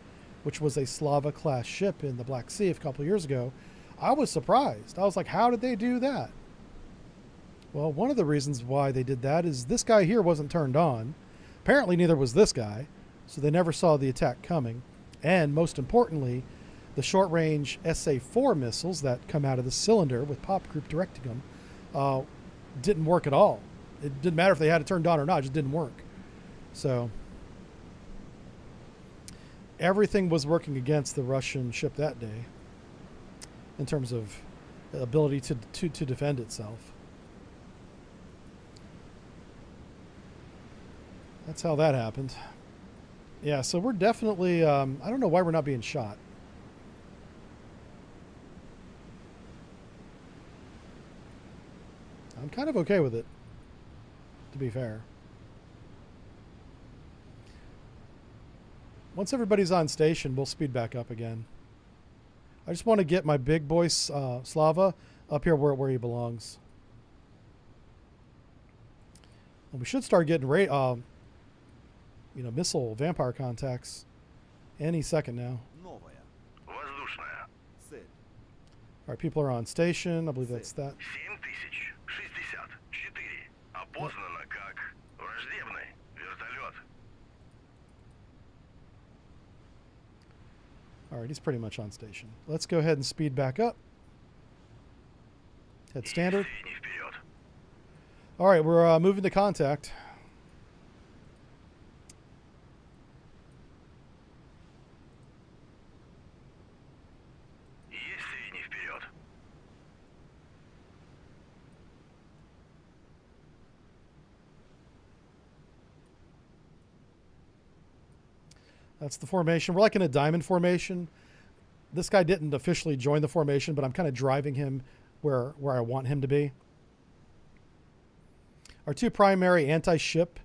which was a Slava-class ship in the Black Sea a couple of years ago, I was surprised. I was like, how did they do that? Well, one of the reasons why they did that is this guy here wasn't turned on. Apparently neither was this guy, so they never saw the attack coming. And most importantly, the short-range SA-4 missiles that come out of the cylinder with Pop Group directing them didn't work at all. It didn't matter if they had it turned on or not, it just didn't work. So everything was working against the Russian ship that day in terms of ability to defend itself. That's how that happened. Yeah, so we're definitely, I don't know why we're not being shot. I'm kind of okay with it, to be fair. Once everybody's on station, we'll speed back up again. I just want to get my big boy Slava up here where he belongs. And we should start getting missile vampire contacts any second now. Воздушная. All right, people are on station. I believe that's that. 7064. Опознано как враждебный вертолет. All right, he's pretty much on station. Let's go ahead and speed back up. Head standard. Средний вперед. All right, we're moving to contact. Есть средний вперед. That's the formation. We're like in a diamond formation. This guy didn't officially join the formation, but I'm kind of driving him where I want him to be. Our 2 primary anti-ship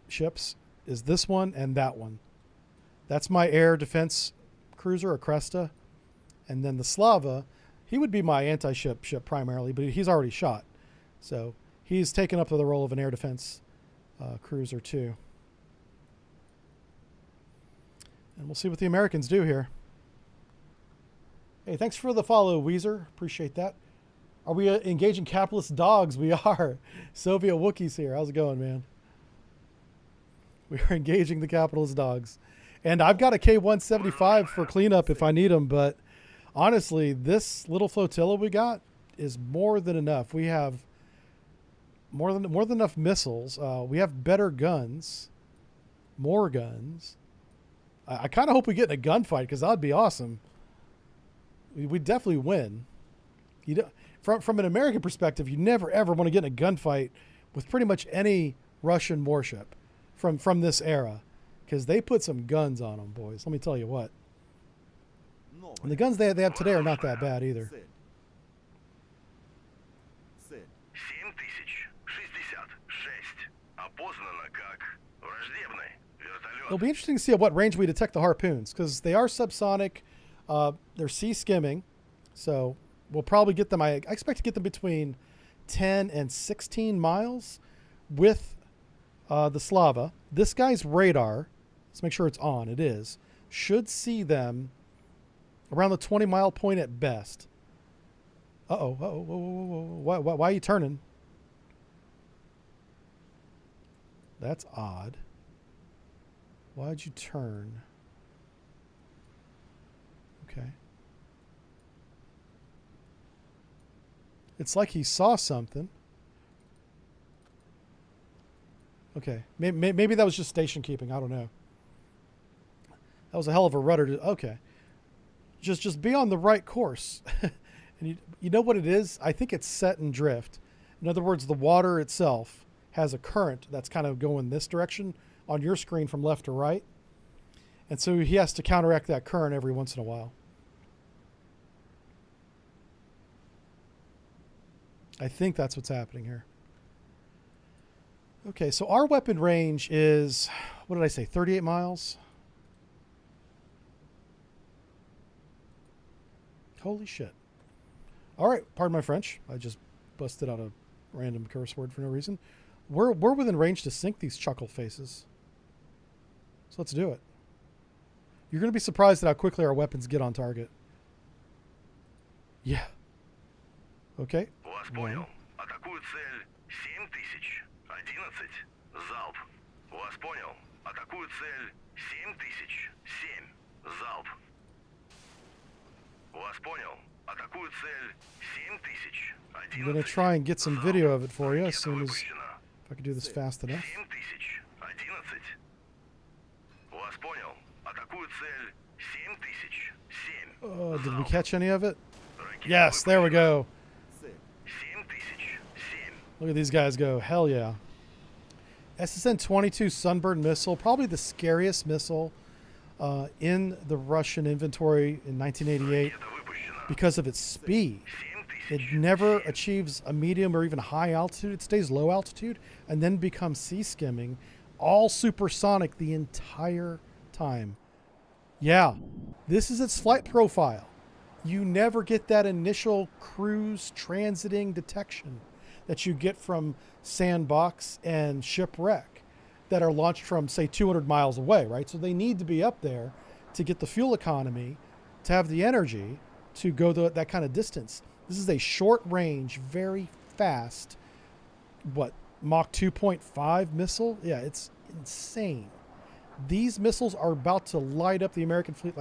ships is this one and that one. That's my air defense cruiser, a Cresta. And then the Slava, he would be my anti-ship ship primarily, but he's already shot. So he's taken up the role of an air defense cruiser too. And we'll see what the Americans do here. Hey, thanks for the follow, Weezer. Appreciate that. Are we engaging capitalist dogs? We are. Soviet Wookiees here. How's it going, man? We are engaging the capitalist dogs. And I've got a K-175 for cleanup if I need them, but honestly, this little flotilla we got is more than enough. We have more than enough missiles. We have better guns. More guns. I kind of hope we get in a gunfight because that would be awesome. We'd definitely win. From an American perspective, you never ever want to get in a gunfight with pretty much any Russian warship from this era because they put some guns on them, boys. Let me tell you what. And the guns they have today are not that bad either. 7066. Опознано как враждебный вертолет. It'll be interesting to see at what range we detect the harpoons because they are subsonic. They're sea skimming, so we'll probably get them. I expect to get them between 10 and 16 miles with the Slava. This guy's radar, let's make sure it's on. It is. Should see them around the 20-mile point at best. Uh-oh. Whoa. Why are you turning? That's odd. Why'd you turn? Okay. It's like he saw something. Okay. Maybe that was just station keeping. I don't know. That was a hell of a rudder. Okay. Just be on the right course. And you know what it is? I think it's set and drift. In other words, the water itself has a current that's kind of going this direction on your screen from left to right. And so he has to counteract that current every once in a while. I think that's what's happening here. Okay, so our weapon range is, what did I say, 38 miles? Holy shit. All right, pardon my French. I just busted out a random curse word for no reason. We're within range to sink these chuckle faces. So let's do it. You're going to be surprised at how quickly our weapons get on target. Yeah. Okay. Вас понял. Атакуют цель 7011. Залп. Вас понял. Атакуют цель 7007. Залп. Вас понял. Атакуют цель 7011. I'm going to try and get some video of it for you as soon as, if I can do this fast enough. 7011. Вас понял. Атакуют цель 7007. Oh, did we catch any of it? Yes, there we go. 7007. Look at these guys go. Hell yeah. SSN-22 Sunburn missile, probably the scariest missile in the Russian inventory in 1988 because of its speed. It never achieves a medium or even high altitude. It stays low altitude and then becomes sea skimming, all supersonic the entire time. Yeah, this is its flight profile. You never get that initial cruise transiting detection that you get from Sandbox and Shipwreck that are launched from, say, 200 miles away, right? So they need to be up there to get the fuel economy, to have the energy to go that kind of distance. This is a short range, very fast, Mach 2.5 missile? Yeah, it's insane. These missiles are about to light up the American fleet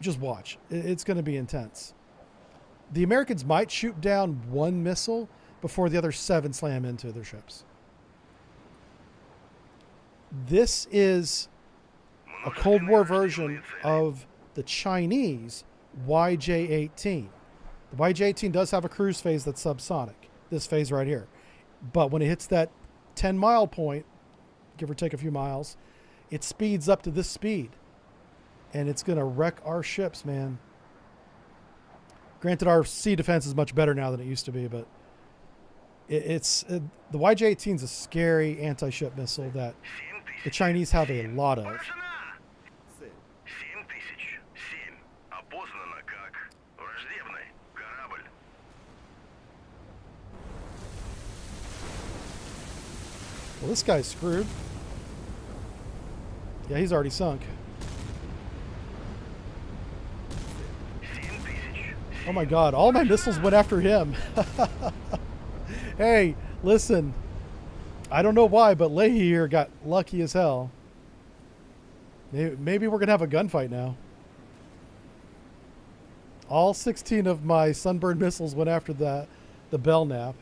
just watch. It's going to be intense. The Americans might shoot down one missile before the other 7 slam into their ships. This is a Cold War version of the Chinese YJ-18. The YJ-18 does have a cruise phase that's subsonic, this phase right here. But when it hits that 10-mile point, give or take a few miles, it speeds up to this speed. And it's going to wreck our ships, man. Granted, our sea defense is much better now than it used to be, but the YJ-18 is a scary anti-ship missile that the Chinese have a lot of. Well, this guy's screwed. Yeah, he's already sunk. Oh my god, all my missiles went after him. Hey, listen. I don't know why, but Leahy here got lucky as hell. Maybe we're going to have a gunfight now. All 16 of my Sunburn missiles went after the Belknap.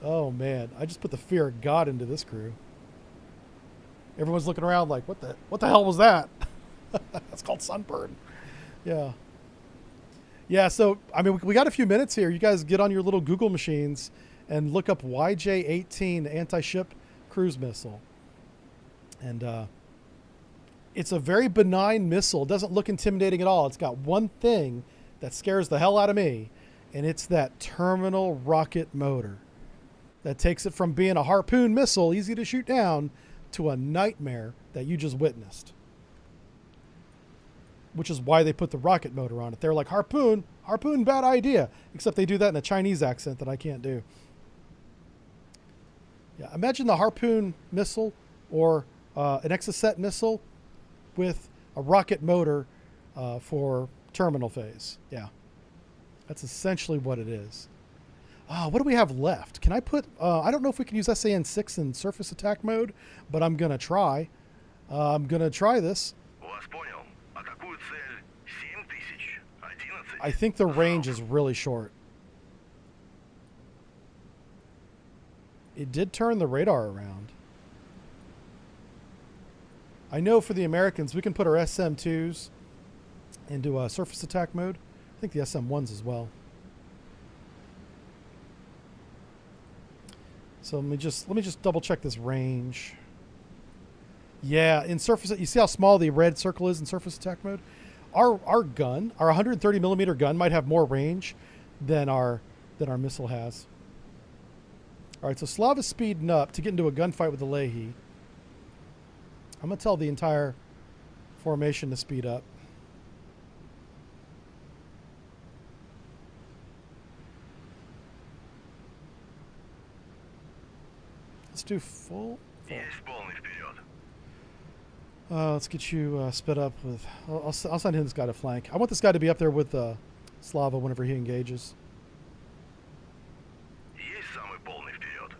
Oh man, I just put the fear of God into this crew. Everyone's looking around like, what the hell was that? That's called Sunburn. Yeah. Yeah, so, I mean, we got a few minutes here. You guys get on your little Google machines and look up YJ-18 anti-ship cruise missile. And it's a very benign missile. It doesn't look intimidating at all. It's got one thing that scares the hell out of me, and it's that terminal rocket motor that takes it from being a Harpoon missile, easy to shoot down, to a nightmare that you just witnessed. Which is why they put the rocket motor on it. They're like, Harpoon, bad idea. Except they do that in a Chinese accent that I can't do. Yeah, imagine the Harpoon missile or an Exocet missile with a rocket motor for terminal phase. Yeah, that's essentially what it is. What do we have left? Can I put... I don't know if we can use SAN-6 in surface attack mode, but I'm going to try. I'm going to try this. Вас понял. Атакую цель 7011. I think the range is really short. It did turn the radar around. I know for the Americans, we can put our SM-2s into surface attack mode. I think the SM-1s as well. So let me just double check this range. Yeah, in surface, you see how small the red circle is in surface attack mode? Our gun, our 130 millimeter gun, might have more range than our missile has. All right, so Slava's speeding up to get into a gunfight with the Leahy. I'm gonna tell the entire formation to speed up. Let's do full. Есть полный вперед. Let's get you sped up with... I'll send him this guy to flank. I want this guy to be up there with Slava whenever he engages. Есть самый полный вперед.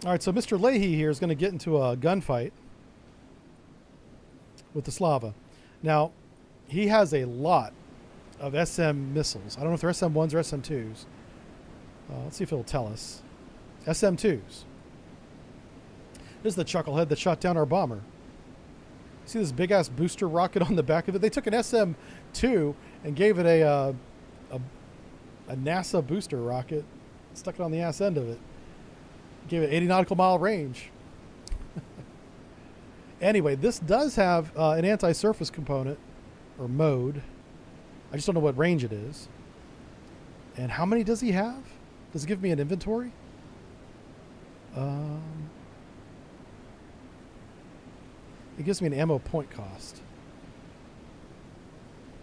All right, so Mr. Leahy here is going to get into a gunfight with the Slava. Now, he has a lot of SM missiles. I don't know if they're SM-1s or SM-2s. Let's see if it'll tell us. SM-2s. This is the chucklehead that shot down our bomber. See this big-ass booster rocket on the back of it? They took an SM-2 and gave it a NASA booster rocket, stuck it on the ass end of it. Gave it 80 nautical mile range. Anyway, this does have an anti-surface component, or mode. I just don't know what range it is. And how many does he have? Does it give me an inventory? It gives me an ammo point cost.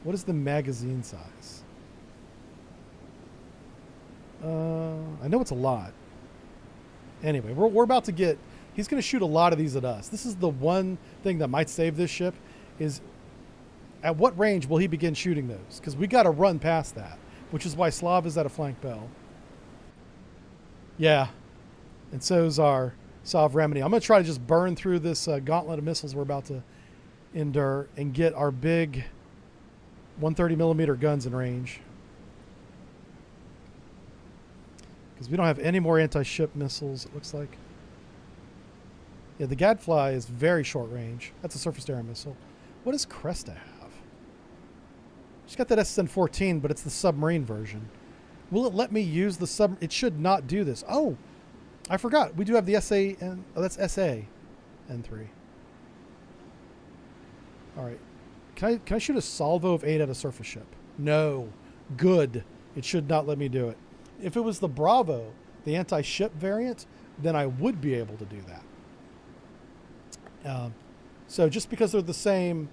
What is the magazine size? I know it's a lot. Anyway, we're about to get... He's going to shoot a lot of these at us. This is the one thing that might save this ship, is at what range will he begin shooting those? Because we got to run past that, which is why Slav is at a flank bell. Yeah, and so's our Sovremenny. I'm going to try to just burn through this gauntlet of missiles we're about to endure and get our big 130 millimeter guns in range. Because we don't have any more anti-ship missiles, it looks like. Yeah, the Gadfly is very short range. That's a surface-to-air missile. What does Cresta have? She's got that SN-14, but it's the submarine version. Will it let me use the sub... It should not do this. Oh, I forgot. We do have the SA... Oh, that's SA N3. All right. Can I shoot a salvo of 8 at a surface ship? No. Good. It should not let me do it. If it was the Bravo, the anti-ship variant, then I would be able to do that. So just because they're the same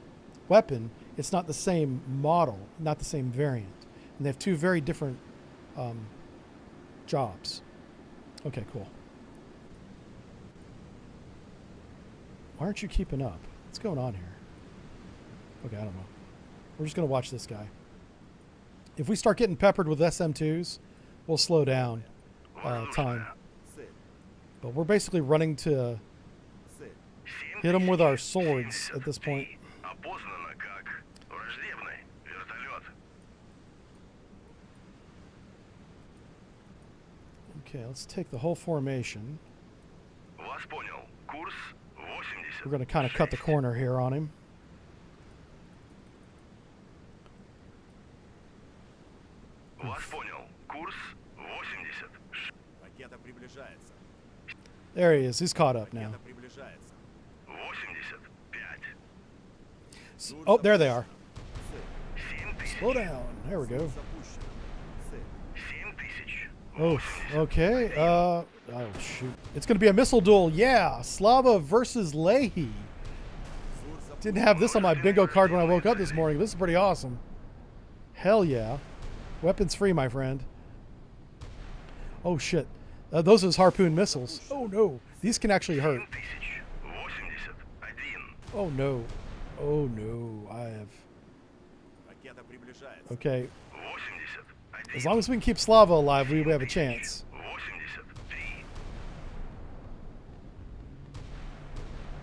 weapon, it's not the same model, not the same variant. And they have two very different jobs. Okay, cool. Why aren't you keeping up? What's going on here? Okay, I don't know. We're just going to watch this guy. If we start getting peppered with SM-2s, we'll slow down time. But we're basically running to hit them with our swords at this point. Okay, let's take the whole formation. We're going to kind of cut the corner here on him. There he is. He's caught up now. Oh, there they are. Slow down. There we go. Oh, okay. Oh, shoot. It's going to be a missile duel. Yeah. Slava versus Leahy. Didn't have this on my bingo card when I woke up this morning. This is pretty awesome. Hell yeah. Weapons free, my friend. Oh, shit. Those are his harpoon missiles. Oh, no. These can actually hurt. Oh, no. Oh, no. I have... Okay. As long as we can keep Slava alive, we have a chance. 83.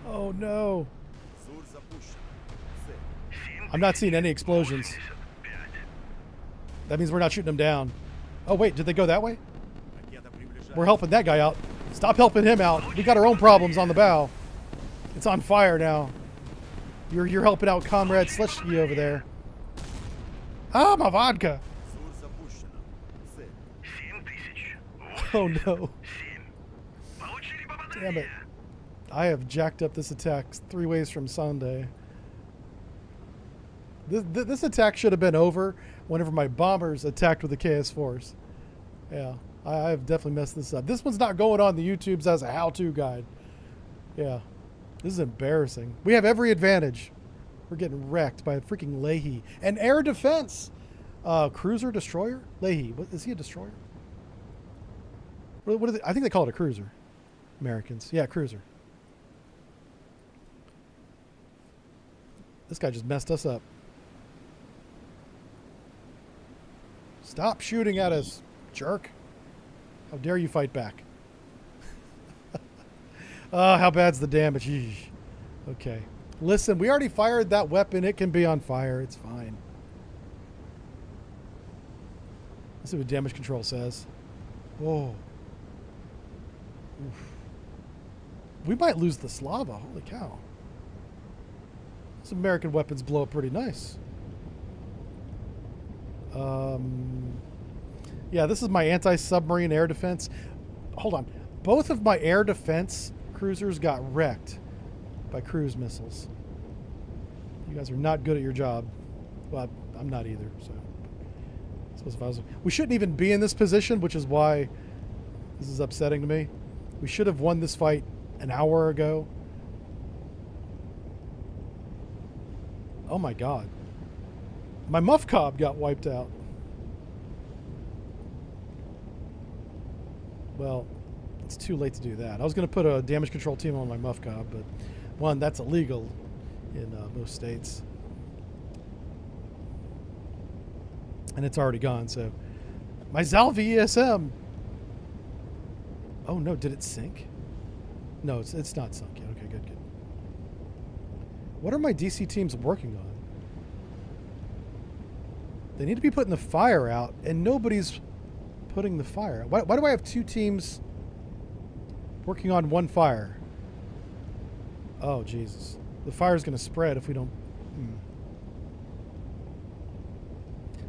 Oh no. I'm not seeing any explosions. 85. That means we're not shooting them down. Oh wait, did they go that way? We're helping that guy out. Stop helping him out. We got our own problems on the bow. It's on fire now. You're helping out Comrade Sleshki over there. Ah, my vodka. 7000. Oh no. 7. Получили попадание. Damn it. I have jacked up this attack 3 ways from Sunday. This attack should have been over whenever my bombers attacked with the KS-4s. Yeah, I have definitely messed this up. This one's not going on the YouTubes as a how-to guide. Yeah, this is embarrassing. We have every advantage. We're getting wrecked by a freaking Leahy. And air defense! Cruiser, destroyer? Leahy, what, is he a destroyer? What are they? I think they call it a cruiser. Americans. Yeah, cruiser. This guy just messed us up. Stop shooting at us, jerk. How dare you fight back? How bad's the damage? Eesh. Okay. Listen, we already fired that weapon. It can be on fire. It's fine. Let's see what damage control says. Whoa. Oof. We might lose the Slava. Holy cow. Those American weapons blow up pretty nice. Yeah, this is my anti-submarine air defense. Hold on. Both of my air defense cruisers got wrecked by cruise missiles. You guys are not good at your job. Well, I'm not either, so. I suppose if I was, we shouldn't even be in this position, which is why this is upsetting to me. We should have won this fight an hour ago. Oh my god. My muff cob got wiped out. Well, it's too late to do that. I was going to put a damage control team on my muff cob, but one, that's illegal in most states. And it's already gone, so. My Zalvi ESM! Oh no, did it sink? No, it's not sunk yet. Okay, good, good. What are my DC teams working on? They need to be putting the fire out, and nobody's putting the fire out. Why do I have 2 teams working on 1 fire? Oh, Jesus. The fire's going to spread if we don't...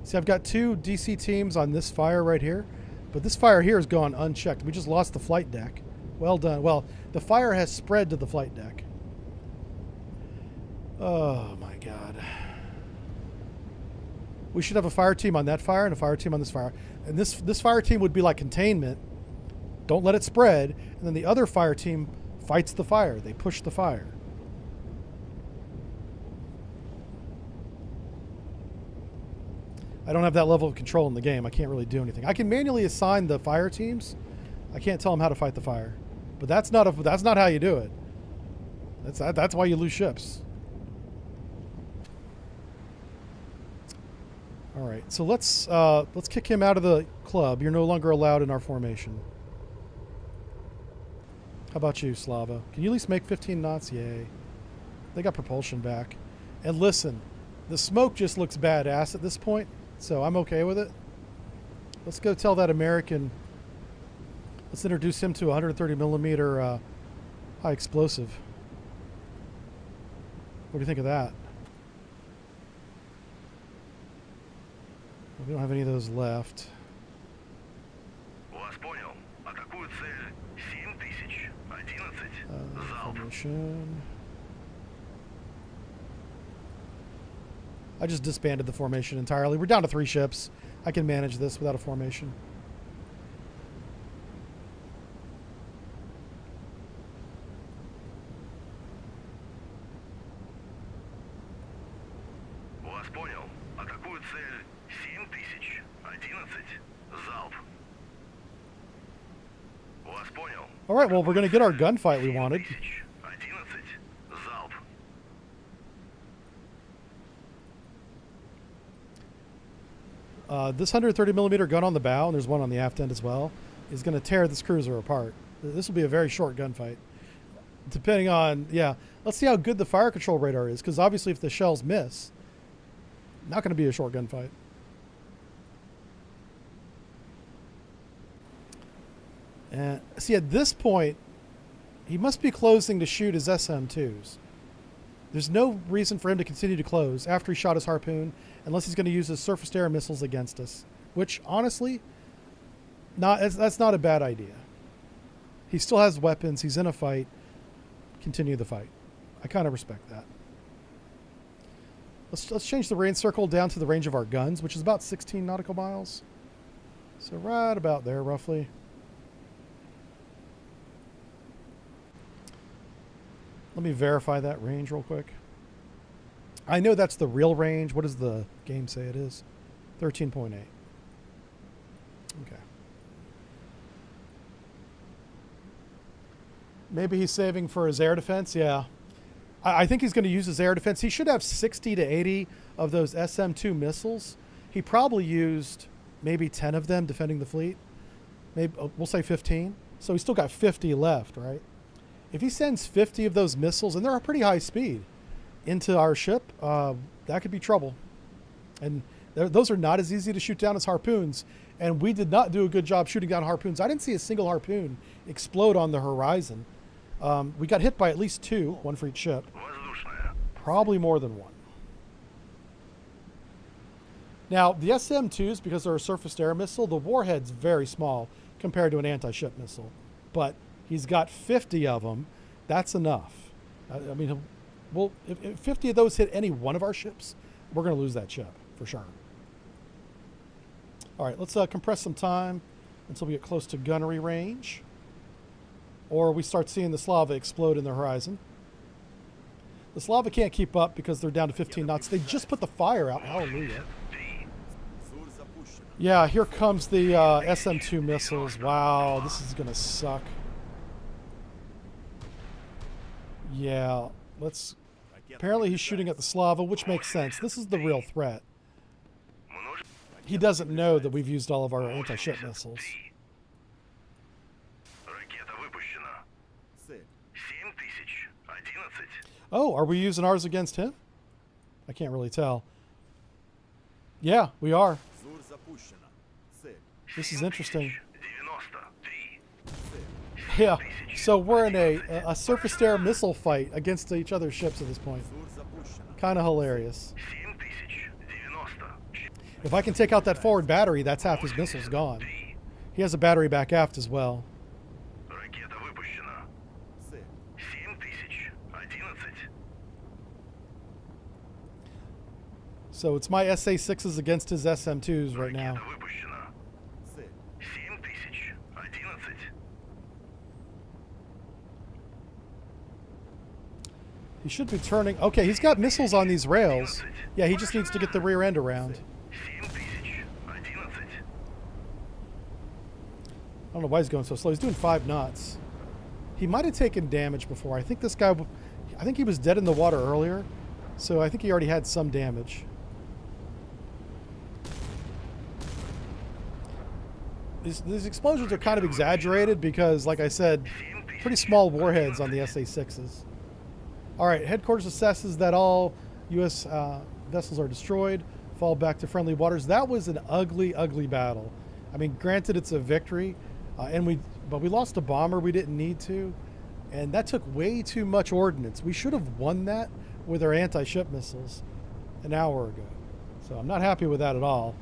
See, I've got 2 DC teams on this fire right here, but this fire here has gone unchecked. We just lost the flight deck. Well done. Well, the fire has spread to the flight deck. Oh, my God. We should have a fire team on that fire and a fire team on this fire. And this fire team would be like containment. Don't let it spread. And then the other fire team fights the fire. They push the fire. I don't have that level of control in the game. I can't really do anything. I can manually assign the fire teams. I can't tell them how to fight the fire. But that's not how you do it. That's why you lose ships. All right, so let's kick him out of the club. You're no longer allowed in our formation. How about you, Slava? Can you at least make 15 knots? Yay. They got propulsion back. And listen, the smoke just looks badass at this point, so I'm okay with it. Let's go tell that American. Let's introduce him to 130 millimeter high explosive. What do you think of that? We don't have any of those left. Вас понял. Атакуют цель 7000. 11. Залп. Formation. I just disbanded the formation entirely. We're down to 3 ships. I can manage this without a formation. Вас понял. Атакуют цель 7000. 11. Залп. Вас понял. All right, well, we're going to get our gunfight we wanted. 11. Залп. This 130 millimeter gun on the bow, and there's one on the aft end as well, is going to tear this cruiser apart. This will be a very short gunfight. Depending on, yeah, let's see how good the fire control radar is, because obviously if the shells miss, not going to be a short gunfight. And see, at this point, he must be closing to shoot his SM2s. There's no reason for him to continue to close after he shot his harpoon, unless he's going to use his surface-to-air missiles against us. Which, honestly, that's not a bad idea. He still has weapons. He's in a fight. Continue the fight. I kind of respect that. Let's change the range circle down to the range of our guns, which is about 16 nautical miles. So right about there, roughly. Let me verify that range real quick. I know that's the real range. What does the game say it is? 13.8. Okay. Maybe he's saving for his air defense. Yeah. I think he's going to use his air defense. He should have 60 to 80 of those SM2 missiles. He probably used maybe 10 of them defending the fleet. Maybe we'll say 15. So he's still got 50 left, right? If he sends 50 of those missiles, and they're a pretty high speed, into our ship, that could be trouble. And those are not as easy to shoot down as harpoons. And we did not do a good job shooting down harpoons. I didn't see a single harpoon explode on the horizon. We got hit by at least 2, one for each ship. Probably more than 1. Now, the SM2s, because they're a surface-to-air missile, the warhead's very small compared to an anti-ship missile. But he's got 50 of them. That's enough. I mean, if 50 of those hit any one of our ships, we're going to lose that ship, for sure. All right, let's compress some time until we get close to gunnery range. Or we start seeing the Slava explode in the horizon. The Slava can't keep up because they're down to 15 knots. They just put the fire out. Hallelujah. Yeah, here comes the SM2 missiles. Wow, this is going to suck. Yeah, let's... Apparently he's shooting at the Slava, which makes sense. This is the real threat. He doesn't know that we've used all of our anti-ship missiles. Oh, are we using ours against him? I can't really tell. Yeah, we are. This is interesting. Yeah, so we're in a surface-to-air missile fight against each other's ships at this point. Kind of hilarious. If I can take out that forward battery, that's half his missiles gone. He has a battery back aft as well. So it's my SA-6s against his SM-2s right now. He should be turning... Okay, he's got missiles on these rails. Yeah, he just needs to get the rear end around. I don't know why he's going so slow. He's doing 5 knots. He might have taken damage before. I think this guy... I think he was dead in the water earlier. So I think he already had some damage. These explosions are kind of exaggerated because, like I said, pretty small warheads on the SA-6s. All right, headquarters assesses that all U.S. Vessels are destroyed, fall back to friendly waters. That was an ugly, ugly battle. I mean, granted, it's a victory, but we lost a bomber we didn't need to, and that took way too much ordnance. We should have won that with our anti-ship missiles an hour ago. So I'm not happy with that at all.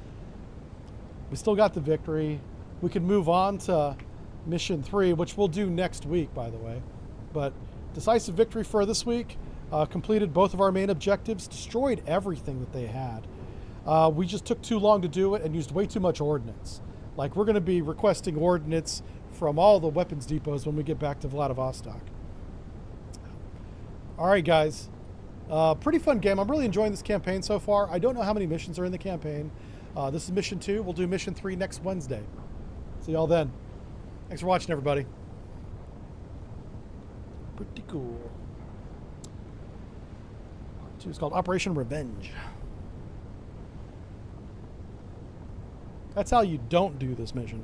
We still got the victory. We can move on to Mission 3, which we'll do next week, by the way. But decisive victory for this week. Completed both of our main objectives. Destroyed everything that they had. We just took too long to do it and used way too much ordnance. Like, we're going to be requesting ordnance from all the weapons depots when we get back to Vladivostok. All right, guys. Pretty fun game. I'm really enjoying this campaign so far. I don't know how many missions are in the campaign. This is Mission 2. We'll do Mission 3 next Wednesday. See y'all then. Thanks for watching, everybody. Pretty cool. Part 2 is called Operation Revenge. That's how you don't do this mission.